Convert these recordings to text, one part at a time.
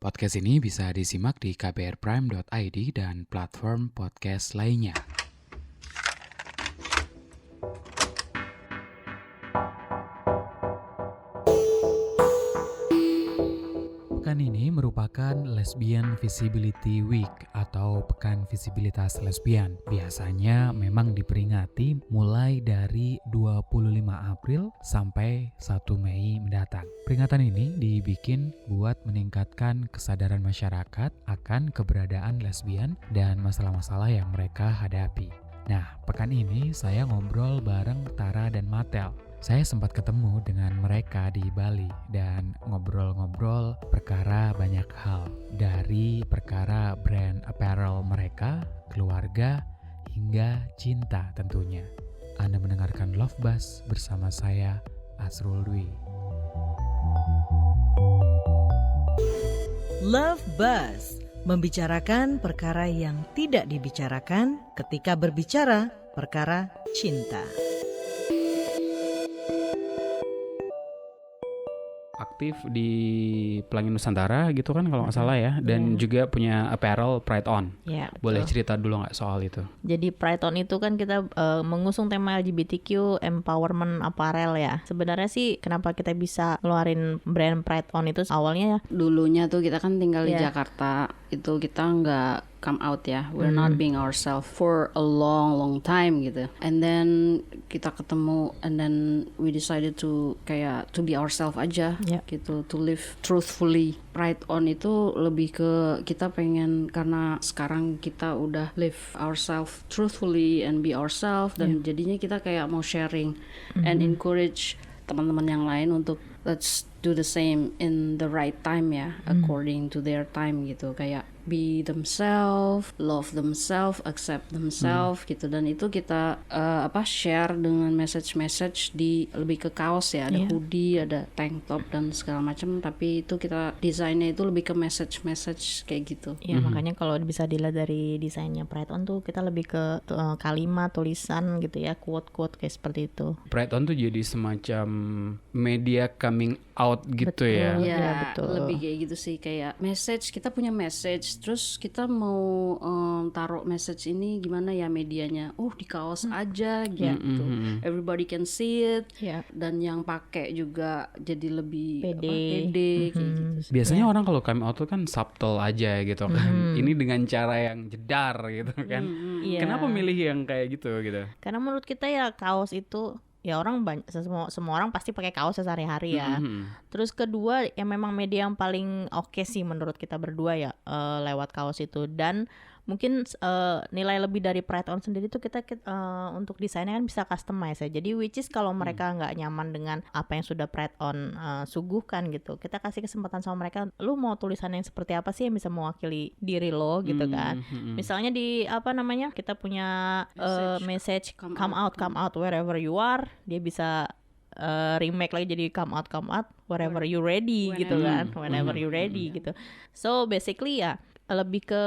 Podcast ini bisa disimak di kbrprime.id dan platform podcast lainnya. Pekan ini merupakan Lesbian Visibility Week atau Pekan Visibilitas Lesbian. Biasanya memang diperingati mulai dari 25 April sampai 1 Mei mendatang. Peringatan ini dibikin buat meningkatkan kesadaran masyarakat akan keberadaan lesbian dan masalah-masalah yang mereka hadapi. Nah, pekan ini saya ngobrol bareng Tara dan Matel. Saya sempat ketemu dengan mereka di Bali dan ngobrol-ngobrol perkara banyak hal. Dari perkara brand apparel mereka, keluarga, hingga cinta tentunya. Anda mendengarkan Love Buzz bersama saya, Asrul Dwi. Love Buzz, membicarakan perkara yang tidak dibicarakan ketika berbicara perkara cinta. Aktif di Pelangi Nusantara gitu kan kalau nggak salah ya, dan juga punya apparel Pride On. Ya, Boleh betul. cerita dulu nggak soal itu? Jadi Pride On itu kan kita mengusung tema LGBTQ empowerment apparel ya. Sebenarnya sih kenapa kita bisa ngeluarin brand Pride On itu awalnya ya. Dulunya tuh kita kan tinggal di Yeah. Jakarta, itu kita nggak come out ya, we're not being ourselves for a long time gitu. And then kita ketemu, and then we decided to kayak to be ourselves aja Yeah. gitu, to live truthfully. Pride On itu lebih ke kita pengen, karena sekarang kita udah live ourselves truthfully and be ourselves, dan jadinya kita kayak mau sharing and encourage teman-teman yang lain untuk let's do the same in the right time ya, according to their time gitu, kayak be themselves, love themselves, accept themselves gitu. Dan itu kita share dengan message di lebih ke kaos ya, ada hoodie, ada tank top dan segala macam, tapi itu kita desainnya itu lebih ke message kayak gitu. Ya makanya kalau bisa dilihat dari desainnya Pride On tuh kita lebih ke kalimat, tulisan gitu ya, quote-quote kayak seperti itu. Pride On tuh jadi semacam media coming out gitu ya. Iya, Ya, betul. lebih kayak gitu sih, kayak message, kita punya message, terus kita mau taruh message ini gimana ya medianya, di kaos aja gitu, everybody can see it, Ya. dan yang pakai juga jadi lebih Pede. pede kayak gitu sih. Biasanya orang kalau coming out tuh kan subtle aja gitu kan. Ini dengan cara yang jedar gitu kan. Iya. Kenapa milih yang kayak gitu gitu? Karena menurut kita ya kaos itu ya orang banyak, semua orang pasti pakai kaos sehari-hari ya. Terus kedua ya memang media yang paling oke sih menurut kita berdua ya, lewat kaos itu. Dan mungkin nilai lebih dari Pride On sendiri tuh kita untuk desainnya kan bisa customize ya. Jadi which is kalau mereka nggak nyaman dengan apa yang sudah Pride On suguhkan gitu, kita kasih kesempatan sama mereka, lu mau tulisan yang seperti apa sih yang bisa mewakili diri lo gitu kan. Misalnya di kita punya message come out wherever you are, dia bisa remake lagi jadi come out wherever you ready gitu kan, whenever you ready gitu. So basically ya lebih ke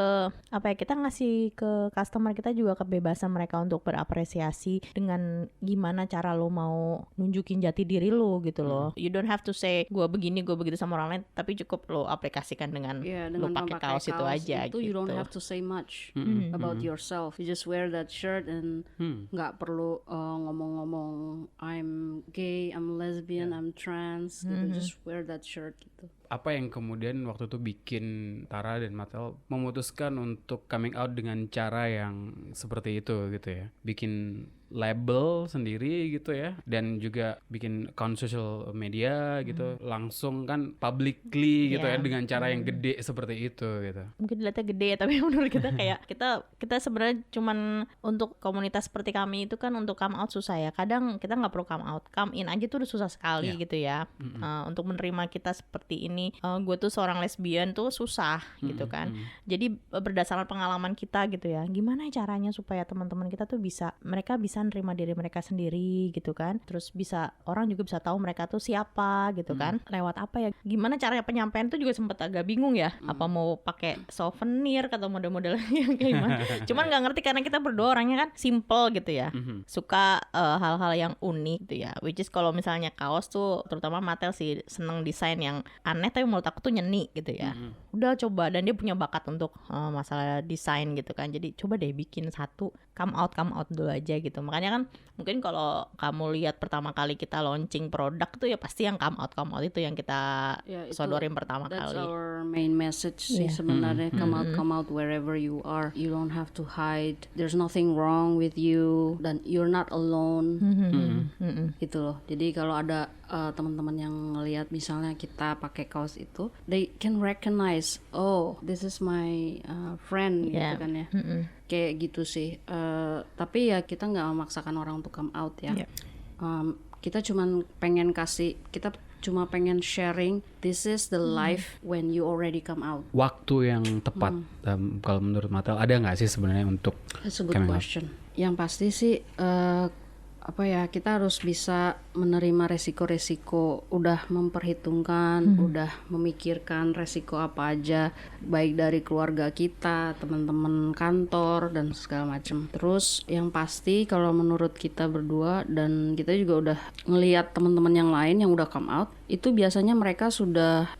kita ngasih ke customer kita juga kebebasan mereka untuk berapresiasi dengan gimana cara lo mau nunjukin jati diri lo gitu loh. You don't have to say gue begini gue begitu sama orang lain, tapi cukup lo aplikasikan dengan Ya, lo dengan pakai memakai kaos itu aja itu, gitu. you don't have to say much about yourself. You just wear that shirt and nggak perlu ngomong-ngomong I'm gay, I'm lesbian, I'm trans gitu. Just wear that shirt gitu. Apa yang kemudian waktu itu bikin Tara dan Matel memutuskan untuk coming out dengan cara yang seperti itu gitu ya? Bikin label sendiri gitu ya, dan juga bikin account social media gitu, langsung kan publicly gitu ya, dengan cara yang gede seperti itu gitu. Mungkin dilihatnya gede ya, tapi menurut kita kayak kita sebenarnya cuman untuk komunitas seperti kami itu kan untuk come out susah ya. Kadang kita nggak perlu come out, come in aja tuh udah susah sekali gitu ya. Untuk menerima kita seperti ini, gue tuh seorang lesbian tuh susah gitu kan. Jadi berdasarkan pengalaman kita gitu ya, gimana caranya supaya teman-teman kita tuh mereka bisa bisa nerima diri mereka sendiri gitu kan. Terus orang juga bisa tahu mereka tuh siapa gitu kan. Lewat apa ya? Gimana caranya penyampaian tuh juga sempat agak bingung ya. Apa mau pakai souvenir atau model-model yang kayak gimana. Cuman nggak ngerti karena kita berdua orangnya kan simple gitu ya. Suka hal-hal yang unik gitu ya. Which is kalau misalnya kaos tuh terutama Mattel sih seneng desain yang aneh tapi menurut aku tuh nyeni gitu ya. Udah coba, dan dia punya bakat untuk masalah desain gitu kan. Jadi coba deh bikin satu, come out dulu aja gitu. Makanya kan mungkin kalau kamu lihat pertama kali kita launching produk tuh ya pasti yang come out itu yang kita sodorin pertama that's kali. That's our main message sih sebenarnya. Come out wherever you are. You don't have to hide. There's nothing wrong with you, dan you're not alone. Gitu loh. Jadi kalau ada teman-teman yang ngelihat misalnya kita pakai kaos itu, they can recognize, oh this is my friend gitu kan ya. Kayak gitu sih. Tapi ya kita nggak memaksakan orang untuk come out ya. Kita cuma pengen sharing, this is the life when you already come out. Waktu yang tepat, kalau menurut Mattel ada nggak sih sebenarnya untuk That's a good question. Yang pasti sih kita harus bisa menerima resiko-resiko, udah memperhitungkan, udah memikirkan resiko apa aja, baik dari keluarga kita, teman-teman kantor dan segala macam. Terus yang pasti kalau menurut kita berdua, dan kita juga udah ngelihat teman-teman yang lain yang udah come out, itu biasanya mereka sudah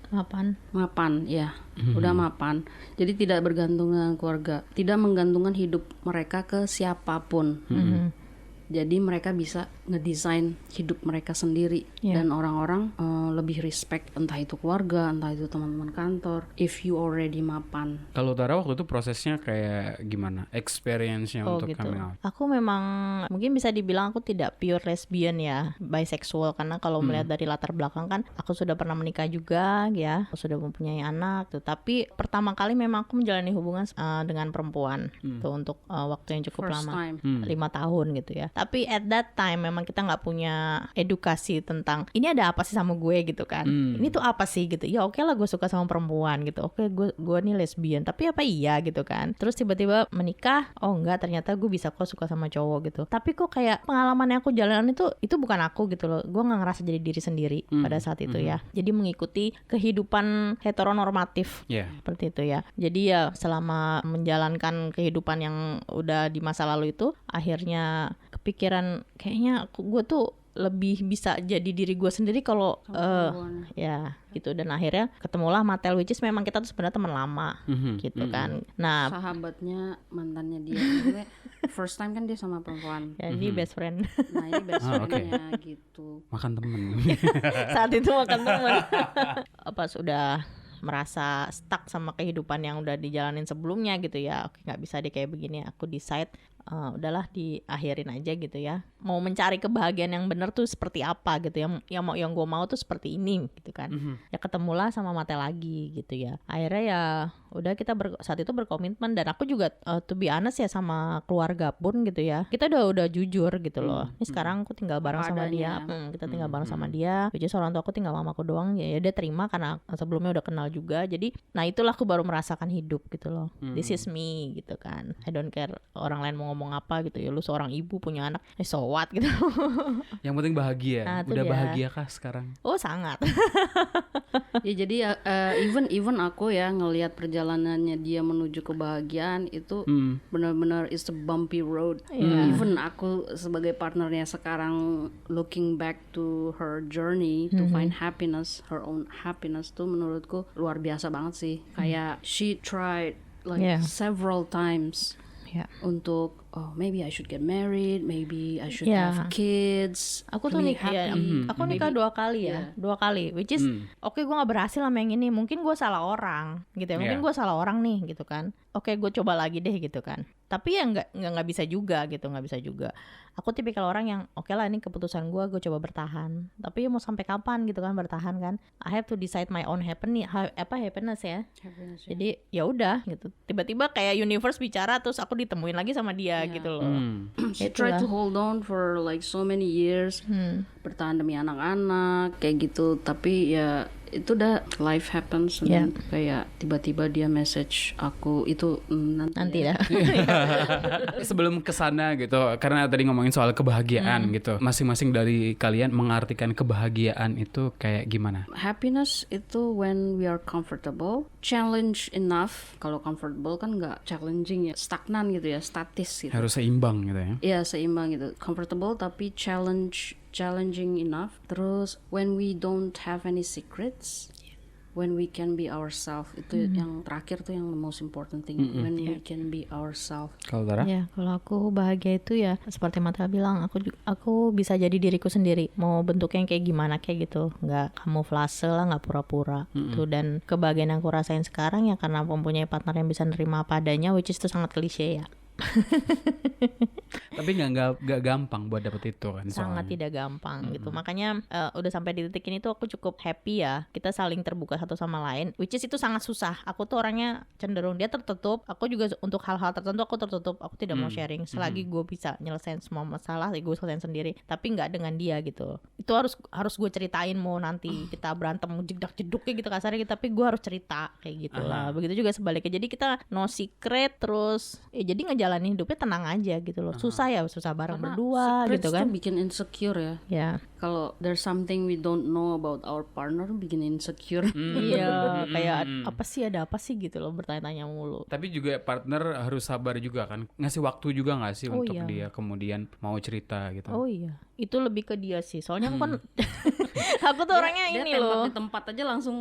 mapan ya. Udah mapan. Jadi tidak bergantung dengan keluarga, tidak menggantungkan hidup mereka ke siapapun. Jadi mereka bisa ngedesain hidup mereka sendiri, dan orang-orang lebih respect, entah itu keluarga, entah itu teman-teman kantor, if you already mapan. Kalau Tara waktu itu prosesnya kayak gimana? Experience-nya untuk gitu. coming out? Aku memang mungkin bisa dibilang aku tidak pure lesbian ya, bisexual, karena kalau melihat dari latar belakang kan aku sudah pernah menikah juga ya, aku sudah mempunyai anak tuh. Tapi pertama kali memang aku menjalani hubungan dengan perempuan tuh untuk waktu yang cukup First lama, time. 5 tahun gitu ya. Tapi at that time memang kita nggak punya edukasi tentang ini ada apa sih sama gue gitu kan. Ini tuh apa sih gitu. Ya oke lah gue suka sama perempuan gitu. Oke gue nih lesbian. Tapi apa iya gitu kan. Terus tiba-tiba menikah. Oh enggak, ternyata gue bisa kok suka sama cowok gitu. Tapi kok kayak pengalaman yang aku jalanin itu bukan aku gitu loh. Gue nggak ngerasa jadi diri sendiri pada saat itu ya. Jadi mengikuti kehidupan heteronormatif seperti itu ya. Jadi ya selama menjalankan kehidupan yang udah di masa lalu itu, akhirnya kepikiran kayaknya gue tuh lebih bisa jadi diri gue sendiri kalau ya gitu. Dan akhirnya ketemulah Mattel, which is memang kita tuh sebenarnya teman lama gitu kan. Nah, sahabatnya mantannya dia. First time kan dia sama perempuan. Ya, ini best friend. Nah ini best friendnya gitu. Makan temen. Saat itu makan temen. Pas udah merasa stuck sama kehidupan yang udah dijalanin sebelumnya gitu ya, oke nggak bisa deh kayak begini, aku decide udahlah diakhirin aja gitu ya. Mau mencari kebahagiaan yang benar tuh seperti apa gitu ya, yang gue mau tuh seperti ini gitu kan. Ya ketemulah sama Mattel lagi gitu ya. Akhirnya ya udah kita saat itu berkomitmen, dan aku juga to be honest ya sama keluarga pun gitu ya, kita udah jujur gitu loh. Ini sekarang aku tinggal bareng sama dia, kita tinggal bareng sama dia, which is orang tua aku tinggal mamaku doang. Ya dia terima karena sebelumnya udah kenal juga. Jadi nah itulah aku baru merasakan hidup gitu loh. This is me gitu kan. I don't care orang lain mau ngomong apa gitu ya. Lu seorang ibu punya anak, so what gitu. Yang penting bahagia. Nah, udah dia. bahagia kah sekarang? Oh sangat. Ya jadi even aku ya ngelihat perjalanannya dia menuju kebahagiaan itu benar-benar is a bumpy road. Even aku sebagai partnernya sekarang looking back to her journey to find happiness, her own happiness tuh menurutku luar biasa banget sih. Kayak she tried like several times untuk maybe I should get married, maybe I should have kids. Aku tuh be nikah, happy. aku nikah 2 kali ya, 2 kali. Which is oke, gue nggak berhasil sama yang ini. Mungkin gue salah orang, gitu ya. Mungkin gue salah orang nih, gitu kan. Oke, gue coba lagi deh, gitu kan. Tapi ya nggak bisa juga, gitu, nggak bisa juga. Aku tipikal orang yang oke lah ini keputusan gue coba bertahan. Tapi mau sampai kapan, gitu kan, bertahan kan? I have to decide my own happiness ya. Jadi ya udah, gitu. Tiba-tiba kayak universe bicara, terus aku ditemuin lagi sama dia. Gitu loh. She tried to hold on for like so many years, bertahan demi anak-anak kayak gitu. Tapi ya itu udah life happens and Yeah. kayak tiba-tiba dia message aku itu Nanti dah. Sebelum kesana gitu, karena tadi ngomongin soal kebahagiaan gitu, masing-masing dari kalian mengartikan kebahagiaan itu kayak gimana? Happiness itu when we are comfortable, challenge enough. Kalau comfortable kan nggak challenging ya, stagnan gitu ya, statis gitu. Harus seimbang gitu ya. Iya seimbang gitu, comfortable tapi challenging enough. Terus when we don't have any secrets, when we can be ourselves, itu yang terakhir tuh yang the most important thing. When we can be ourselves. Kalau Tara? Ya, kalau aku bahagia itu ya seperti Mata bilang, aku bisa jadi diriku sendiri. Mau bentuknya kayak gimana kayak gitu, nggak kamuflase lah, nggak pura-pura gitu. Dan kebahagiaan yang aku rasain sekarang ya karena mempunyai partner yang bisa nerima apa adanya, which is itu sangat klise ya. Tapi nggak gampang buat dapet itu kan Sangat soalnya. tidak gampang gitu. Makanya udah sampai di titik ini tuh aku cukup happy ya. Kita saling terbuka satu sama lain, which is itu sangat susah. Aku tuh orangnya cenderung dia tertutup. Aku juga untuk hal-hal tertentu aku tertutup. Aku tidak mau sharing. Selagi gue bisa nyelesain semua masalah, gue selesain sendiri. Tapi nggak dengan dia gitu. Itu harus gue ceritain, mau nanti kita berantem jedak-jeduk kayak gitu kasarnya gitu. Tapi gue harus cerita kayak gitulah. Begitu juga sebaliknya. Jadi kita no secret terus. Jadi ngejalanin hidupnya tenang aja gitu loh. Susah ya, susah bareng Karena berdua secrets gitu kan. tuh bikin insecure ya. Ya. Kalau there's something we don't know about our partner, bikin insecure. Iya, kayak apa sih, ada apa sih gitu loh, bertanya-tanya mulu. Tapi juga partner harus sabar juga kan, ngasih waktu juga nggak sih Oh untuk iya. dia kemudian mau cerita gitu. Oh iya, itu lebih ke dia sih. Soalnya aku kan aku tuh orangnya Dia ini tembak loh. di tempat aja langsung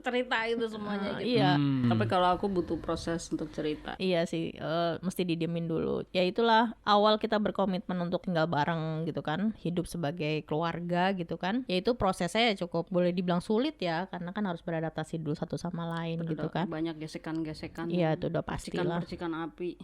cerita itu semuanya gitu. Iya. Tapi kalau aku butuh proses untuk cerita. Iya sih, mesti didiemin dulu. Ya itulah awal kita berkomitmen untuk tinggal bareng gitu kan, hidup sebagai keluarga gitu kan. Ya itu prosesnya ya cukup boleh dibilang sulit ya, karena kan harus beradaptasi dulu satu sama lain gitu kan. Banyak gesekan-gesekan. Iya itu udah pastilah. Percikan api.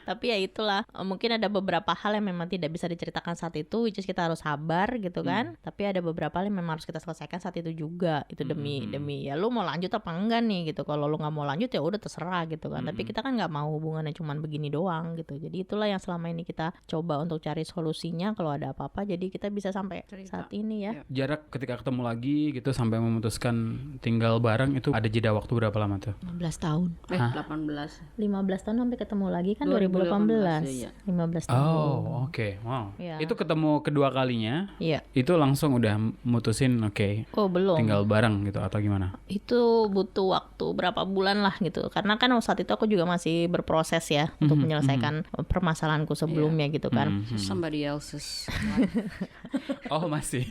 Tapi ya itulah, mungkin ada beberapa hal yang memang tidak bisa diceritakan saat itu, which is kita harus sabar gitu kan. Tapi ada beberapa hal yang memang harus kita selesaikan saat itu juga. Itu demi ya lu mau lanjut apa enggak nih gitu. Kalau lu nggak mau lanjut ya udah terserah gitu kan. Tapi kita kan nggak mau hubungannya cuman begini doang gitu. Jadi itulah yang selama ini kita coba untuk cari solusinya kalau ada apa-apa. Jadi kita bisa sampai Cerita. saat ini ya. Jarak ketika ketemu lagi gitu sampai memutuskan tinggal bareng itu ada jeda waktu berapa lama tuh? 15 tahun. 18. 15 tahun sampai ketemu lagi kan 2018, 2018. iya. 15 tahun. Oh oke, wow. Iya. Itu ketemu kedua kalinya, Iya. itu langsung udah mutusin oke, Oh belum. tinggal bareng gitu atau gimana? Itu butuh waktu berapa bulan lah gitu, karena kan saat itu aku juga masih berproses ya untuk menyelesaikan permasalahanku sebelumnya gitu kan. Somebody else's. Oh masih.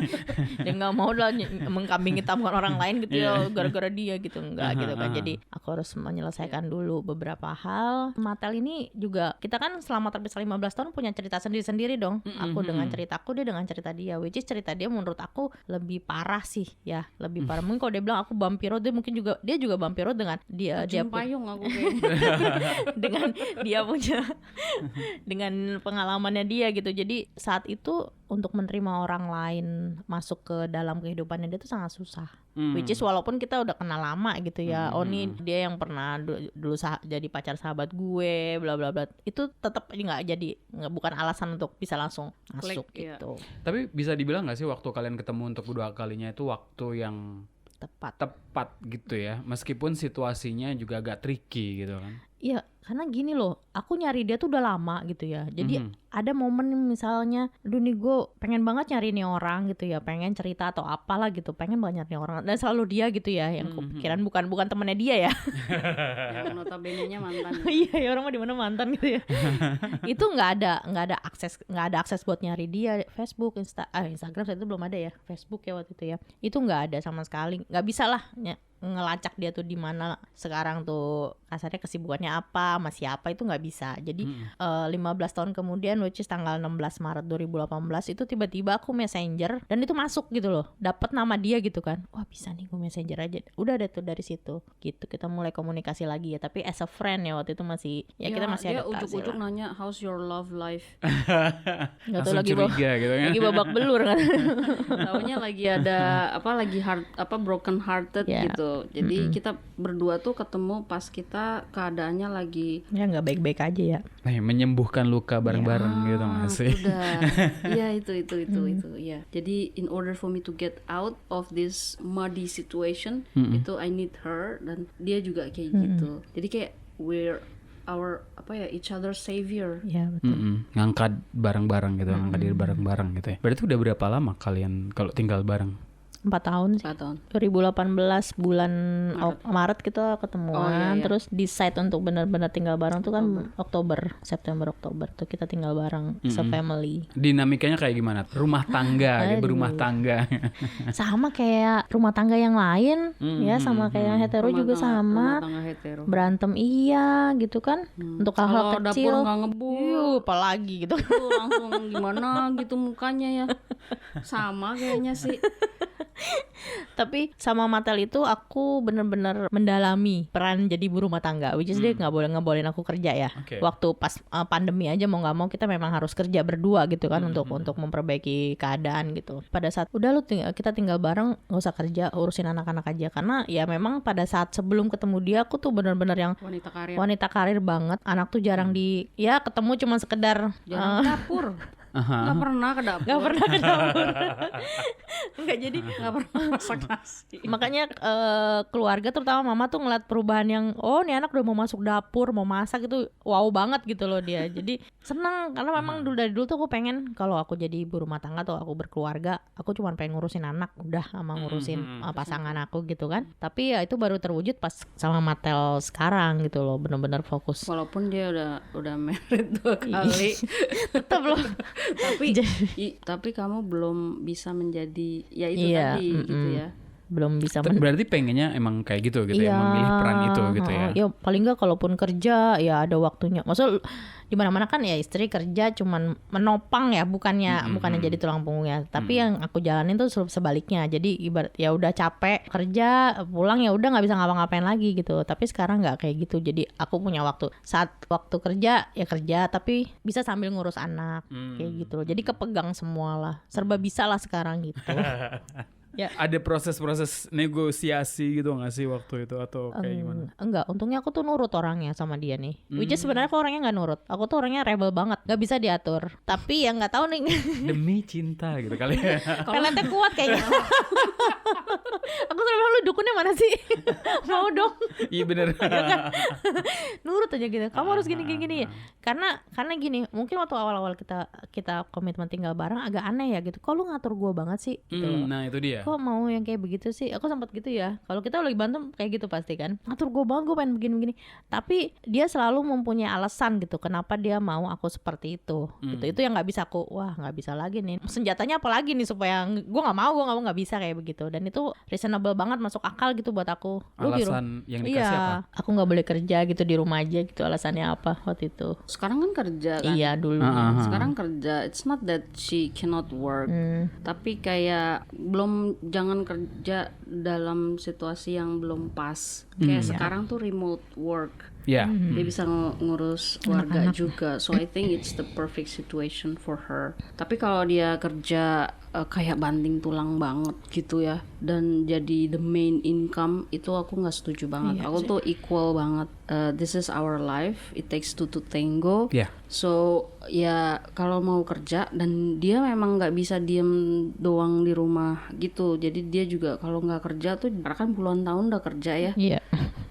Dia nggak mau lah mengkambing hitamkan orang lain gitu ya gara-gara dia gitu, enggak gitu kan. Jadi aku harus menyelesaikan dulu beberapa hal. Matel ini juga kita kan selama terpisah 15 tahun punya cerita sendiri-sendiri dong. Aku dengan ceritaku, dia dengan cerita dia, which is cerita dia menurut aku lebih parah sih ya, lebih parah. Mungkin kalau dia bilang aku vampiro, dia mungkin juga vampiro dengan dia Payung aku kayaknya. dengan dia punya dengan pengalamannya dia gitu. Jadi saat itu untuk menerima orang lain masuk ke dalam kehidupannya dia tuh sangat susah. Which is walaupun kita udah kenal lama gitu ya. Oh nih dia yang pernah dulu jadi pacar sahabat gue bla bla bla. Itu tetap bukan alasan untuk bisa langsung masuk Klik, gitu. Tapi bisa dibilang nggak sih waktu kalian ketemu untuk kedua kalinya itu waktu yang tepat gitu ya, meskipun situasinya juga agak tricky gitu kan? Iya, karena gini loh, aku nyari dia tuh udah lama gitu ya. Jadi ada momen misalnya, aduh nih gue pengen banget nyari nih orang gitu ya, pengen cerita atau apalah gitu, pengen banget nyari orang. Dan selalu dia gitu ya, yang kepikiran bukan temennya dia ya. Yang notabene-nya mantan. Iya, ya orang mah di mana mantan gitu ya. Itu nggak ada akses buat nyari dia. Facebook, Instagram saat itu belum ada ya. Facebook ya waktu itu ya. Itu nggak ada sama sekali. Nggak bisa lah ngelacak dia tuh di mana sekarang tuh, kasarnya kesibukannya apa, masih apa, itu nggak bisa. Jadi 15 tahun kemudian, which is tanggal 16 Maret 2018 itu tiba-tiba aku messenger dan itu masuk gitu loh, dapat nama dia gitu kan. Wah bisa nih gue messenger aja. Udah ada tuh dari situ gitu kita mulai komunikasi lagi ya, tapi as a friend ya waktu itu masih ya kita masih dia adaptasi ujuk-ujuk lah. nanya how's your love life. Nggak tahu Langsung lagi curiga gitu kan? lagi babak belur kan. Taunya lagi ada broken hearted Ya. gitu. gitu. Jadi kita berdua tuh ketemu pas kita keadaannya lagi Ya nggak baik-baik aja ya. Menyembuhkan luka bareng-bareng gitu nggak sih? Udah. Iya itu ya. Jadi in order for me to get out of this muddy situation, itu I need her, dan dia juga kayak gitu. Jadi kayak we're our each other savior. Ya betul. Ngangkat bareng-bareng gitu, ngangkat diri bareng-bareng gitu ya. Berarti udah berapa lama kalian kalau tinggal bareng? 4 tahun sih. 4 tahun. 2018 bulan Maret kita ketemuan, terus decide untuk benar-benar tinggal bareng tuh kan September Oktober tuh kita tinggal bareng se-family. Dinamikanya kayak gimana? Rumah tangga, gitu, berumah tangga. Sama kayak rumah tangga yang lain, ya sama kayak yang hetero juga sama. Berantem iya gitu kan. Untuk hal-hal kecil. Dapur nggak ngebul, apalagi gitu. langsung gimana gitu mukanya ya. Sama kayaknya sih. Tapi sama Matel itu aku bener-bener mendalami peran jadi ibu rumah tangga, which is dia nggak boleh ngebolehin aku kerja ya. Waktu pas pandemi aja mau nggak mau kita memang harus kerja berdua gitu kan untuk memperbaiki keadaan gitu. Pada saat udah kita tinggal bareng, nggak usah kerja, urusin anak-anak aja, karena ya memang pada saat sebelum ketemu dia aku tuh bener-bener yang wanita karir banget. Anak tuh jarang ya ketemu cuma sekedar jarang ke dapur. Nggak pernah ke dapur. Enggak, jadi nggak pernah masak nasi. Makanya keluarga terutama mama tuh ngeliat perubahan yang nih anak udah mau masuk dapur, mau masak, itu wow banget gitu loh dia. Jadi senang karena memang dari dulu tuh aku pengen kalau aku jadi ibu rumah tangga atau aku berkeluarga, aku cuma pengen ngurusin anak udah, sama ngurusin pasangan aku gitu kan. Tapi ya itu baru terwujud pas sama Matel sekarang gitu loh, bener-bener fokus. Walaupun dia udah married 2 kali. Tetap loh. tapi kamu belum bisa menjadi ya itu tadi gitu ya. Belum bisa berarti pengennya emang kayak gitu ya, memilih peran itu gitu ya. Ya paling nggak kalaupun kerja ya ada waktunya. Maksud di mana-mana kan ya istri kerja cuman menopang ya, bukannya jadi tulang punggungnya. Tapi yang aku jalanin tuh sebaliknya. Jadi ibarat ya udah capek kerja, pulang ya udah nggak bisa ngapa-ngapain lagi gitu. Tapi sekarang nggak kayak gitu. Jadi aku punya waktu, saat waktu kerja ya kerja, tapi bisa sambil ngurus anak kayak gitu loh. Jadi kepegang semua lah, serba bisa lah sekarang gitu. Ya. Ada proses-proses negosiasi gitu nggak sih waktu itu atau kayak gimana? Enggak, untungnya aku tuh nurut orangnya sama dia nih. Which is sebenarnya aku orangnya nggak nurut. Aku tuh orangnya rebel banget, nggak bisa diatur. Tapi ya nggak tahu nih. Demi cinta gitu kali ya. Peletnya kuat kayaknya. Aku selalu bilang, lu dukunnya mana sih? Mau dong. Iya bener. Nurut aja gitu. Kamu harus gini. Karena gini, mungkin waktu awal-awal kita komitmen tinggal bareng agak aneh ya gitu. Kok lu ngatur gue banget sih? Gitu loh. Nah itu dia. Kok mau yang kayak begitu sih? Aku sempat gitu ya. Kalau kita lagi berantem kayak gitu pasti kan. Ngatur gue banget, gue pengen begini-begini. Tapi dia selalu mempunyai alasan gitu kenapa dia mau aku seperti itu. Gitu. Itu yang nggak bisa nggak bisa lagi nih. Senjatanya apa lagi nih supaya gue nggak bisa kayak begitu. Dan itu reasonable banget, masuk akal gitu buat aku. Alasan yang dikasih apa? Aku nggak boleh kerja gitu di rumah aja gitu. Alasannya apa waktu itu? Sekarang kan kerja kan. Iya dulu. Sekarang kerja. It's not that she cannot work. Tapi kayak jangan kerja dalam situasi yang belum pas. Kayak sekarang tuh remote work. Yeah. Dia bisa ngurus keluarga juga. So I think it's the perfect situation for her. Tapi kalau dia kerja kayak banting tulang banget gitu ya, dan jadi the main income, itu aku nggak setuju banget. Aku tuh equal banget. This is our life. It takes two to tango. Yeah. So ya kalau mau kerja, dan dia memang nggak bisa diem doang di rumah gitu. Jadi dia juga kalau nggak kerja tuh, karena kan puluhan tahun udah kerja ya. Iya.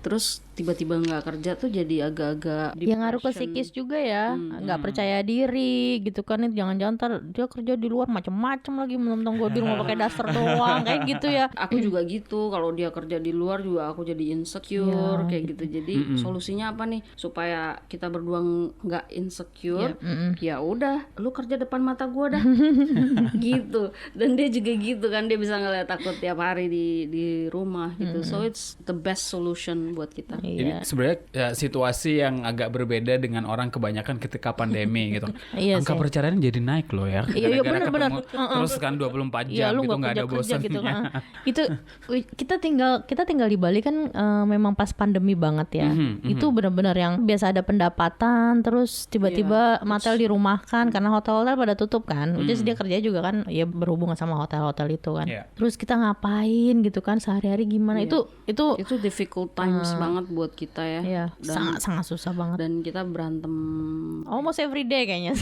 Terus tiba-tiba nggak kerja tuh jadi agak-agak yang ngaruh ke psikis juga ya, nggak percaya diri gitu kan. Jangan-jangan ntar dia kerja di luar macem-macem lagi, mentang-mentang gue di rumah pakai daster doang kayak gitu ya. Aku juga gitu, kalau dia kerja di luar juga aku jadi insecure kayak gitu. Jadi solusinya apa nih supaya kita berdua nggak insecure? Ya udah, lu kerja depan mata gue dah. Gitu. Dan dia juga gitu kan, dia bisa ngeliat aku tiap hari di rumah gitu. So it's the best solution buat kita. Jadi sebenarnya situasi yang agak berbeda dengan orang kebanyakan ketika pandemi gitu. Angka perceraian jadi naik loh ya. Iya Gara-gara benar. Terus kan 24 jam gitu nggak ada bosannya. Gitu, itu kita tinggal di Bali kan memang pas pandemi banget ya. Itu benar-benar yang biasa ada pendapatan, terus tiba-tiba Matel dirumahkan karena hotel-hotel pada tutup kan. Jadi dia kerja juga kan ya berhubungan sama hotel-hotel itu kan. Terus kita ngapain gitu kan sehari-hari gimana? Itu difficult times banget buat kita ya. Iya, sangat susah banget. Dan kita berantem almost every day kayaknya.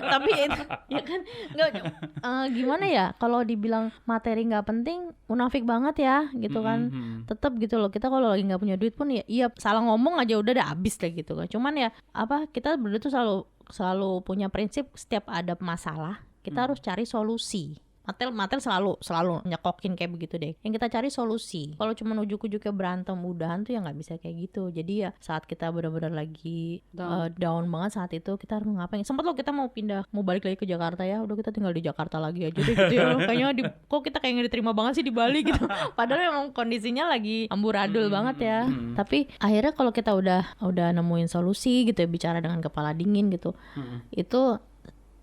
Tapi ya kan nggak gimana ya? Kalau dibilang materi nggak penting, munafik banget ya gitu kan. Tetap gitu loh. Kita kalau lagi nggak punya duit pun ya iya salah ngomong aja udah habis deh gitu kan. Cuman ya kita berdua tuh selalu punya prinsip setiap ada masalah kita harus cari solusi. Matel selalu nyekokin kayak begitu deh. Yang kita cari solusi. Kalau cuma ujuk-ujuknya berantem udahan tuh ya nggak bisa kayak gitu. Jadi ya saat kita benar-benar lagi down banget saat itu kita harus ngapain? Sempat loh kita mau balik lagi ke Jakarta ya. Udah kita tinggal di Jakarta lagi aja deh gitu ya. Kayaknya kok kita kayak nggak diterima banget sih di Bali gitu. Padahal memang kondisinya lagi amburadul banget ya. Tapi akhirnya kalau kita udah nemuin solusi gitu ya, bicara dengan kepala dingin gitu. Itu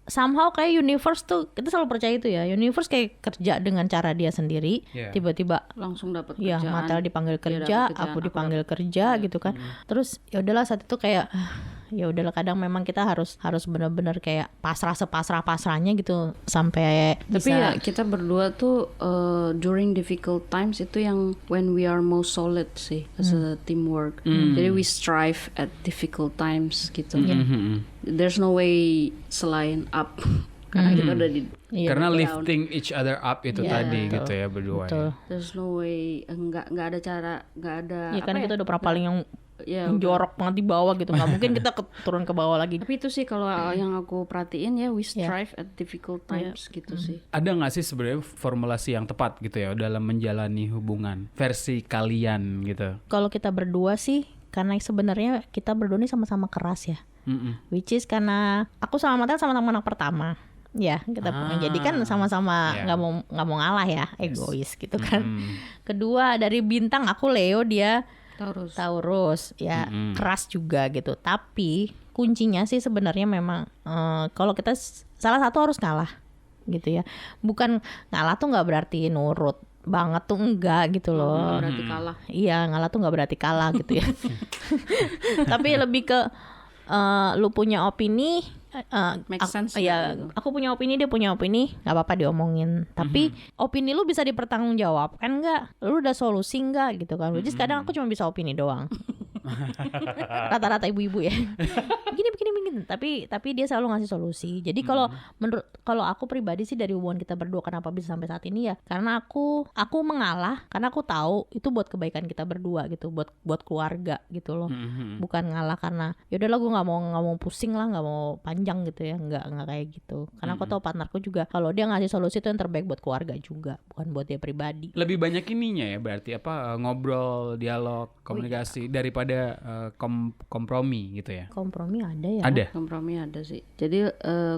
somehow kayak universe tuh kita selalu percaya itu ya, universe kayak kerja dengan cara dia sendiri. Tiba-tiba langsung dapat kerjaan. Ya Matel dipanggil kerja, aku dipanggil kerja gitu kan. Terus ya udahlah saat itu kayak ya udahlah kadang memang kita harus benar-benar kayak pasrahnya gitu sampai tapi ya kita berdua tuh during difficult times itu yang when we are most solid sih as a teamwork. Jadi we strive at difficult times gitu. There's no way selain up karena kita udah di karena lifting each other up itu tadi betul. Gitu ya berdua. Betul. Ya. There's no way nggak ada cara nggak ada. Iya kan kita udah pernah paling yang jorok banget di bawah gitu, nggak mungkin kita turun ke bawah lagi. Tapi itu sih kalau yang aku perhatiin ya we strive at difficult times gitu sih. Ada nggak sih sebenarnya formulasi yang tepat gitu ya dalam menjalani hubungan versi kalian gitu? Kalau kita berdua sih karena sebenarnya kita berdua ini sama-sama keras ya. Which is karena aku sama Matel sama-sama anak pertama. Ya kita jadi kan sama-sama nggak mau ngalah ya, egois gitu kan. Kedua dari bintang aku Leo, dia Taurus ya, keras juga gitu. Tapi kuncinya sih sebenarnya memang kalau kita salah satu harus ngalah gitu ya. Bukan ngalah tuh nggak berarti nurut banget tuh enggak gitu loh. Berarti kalah. Iya, ngalah tuh nggak berarti kalah gitu ya. Tapi lebih ke lu punya opini, make sense ya gitu. Aku punya opini, dia punya opini, nggak apa-apa diomongin. Tapi opini lu bisa dipertanggungjawabkan nggak? Lu udah solusi nggak gitu kan? Jadi kadang aku cuma bisa opini doang. Rata-rata ibu-ibu ya. Begini. Tapi dia selalu ngasih solusi. Jadi kalau aku pribadi sih dari hubungan kita berdua kenapa bisa sampai saat ini ya? Karena aku mengalah karena aku tahu itu buat kebaikan kita berdua gitu, buat keluarga gitu loh. Bukan ngalah karena yaudahlah gue nggak mau pusing lah, nggak mau panjang gitu ya, nggak kayak gitu. Karena aku tahu partnerku juga kalau dia ngasih solusi itu yang terbaik buat keluarga juga, bukan buat dia pribadi. Lebih banyak ininya ya berarti ngobrol, dialog, komunikasi daripada kompromi gitu ya. Kompromi ada ya. Ada. Kompromi ada sih. Jadi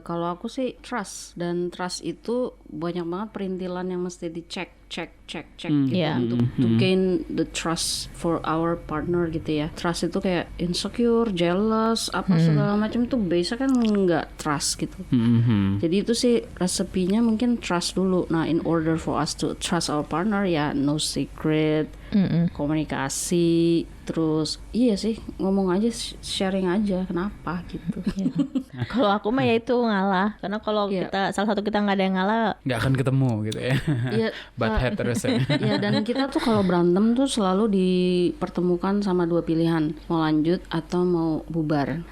kalau aku sih trust, dan trust itu banyak banget perintilan yang mesti dicek gitu untuk to gain the trust for our partner gitu ya. Trust itu kayak insecure, jealous, apa segala macam itu biasa kan nggak trust gitu. Jadi itu sih resepinya mungkin trust dulu. Nah, in order for us to trust our partner ya no secret, komunikasi, terus iya sih ngomong aja, sharing aja kenapa gitu. Kalau aku mah ya itu ngalah, karena kalau kita salah satu kita nggak ada yang ngalah nggak akan ketemu gitu ya. Butthead terus ya. Ya, dan kita tuh kalau berantem tuh selalu dipertemukan sama dua pilihan, mau lanjut atau mau bubar.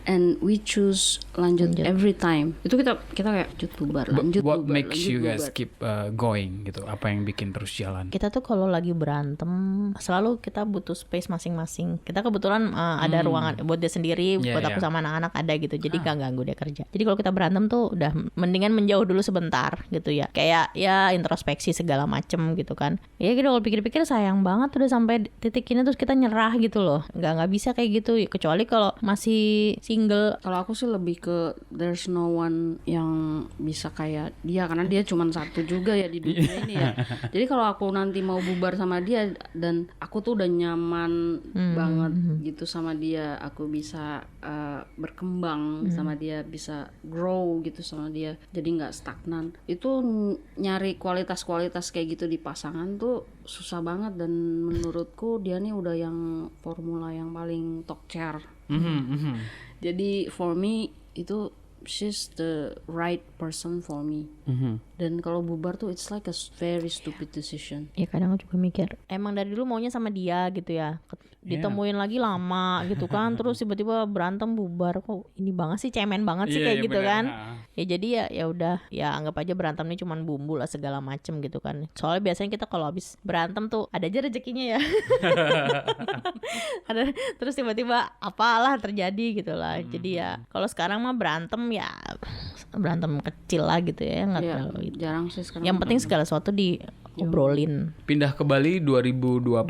And we choose lanjut every time. Itu kita kayak lanjut bubar. What makes you guys keep going gitu? Apa yang bikin terus jalan? Kita tuh kalau lagi berantem selalu kita butuh space masing-masing. Kita kebetulan ada ruangan buat dia sendiri, buat aku sama anak-anak ada gitu. Jadi gak ganggu dia kerja. Jadi kalau kita berantem tuh udah mendingan menjauh dulu sebentar gitu ya. Kayak ya introspeksi segala macem gitu kan. Ya gitu kalau pikir-pikir sayang banget udah sampai titik ini terus kita nyerah gitu loh. Nggak bisa kayak gitu. Kecuali kalau masih single. Kalau aku sih lebih ke there's no one yang bisa kayak dia, karena dia cuma satu juga ya di dunia ini ya. Jadi kalau aku nanti mau bubar sama dia dia dan aku tuh udah nyaman banget gitu sama dia. Aku bisa berkembang sama dia, bisa grow gitu sama dia, jadi nggak stagnan. Itu nyari kualitas-kualitas kayak gitu di pasangan tuh susah banget, dan menurutku dia nih udah yang formula yang paling top chair. Jadi for me itu she's the right person for me. Dan kalau bubar tuh it's like a very stupid decision. Ya kadang aku juga mikir, emang dari dulu maunya sama dia gitu ya, ditemuin lagi lama gitu kan, terus tiba-tiba berantem bubar, kok ini banget sih, cemen banget sih kayak gitu kan. Ya jadi ya udah, ya anggap aja berantem ini cuman bumbu lah segala macem gitu kan. Soalnya biasanya kita kalau habis berantem tuh ada aja rezekinya ya. Ada, terus tiba-tiba apalah terjadi gitu lah. Jadi ya kalau sekarang mah berantem ya berantem kecil lah gitu ya, nggak terlalu gitu. Jarang sih sekarang. Yang penting segala sesuatu diobrolin. Pindah ke Bali 2020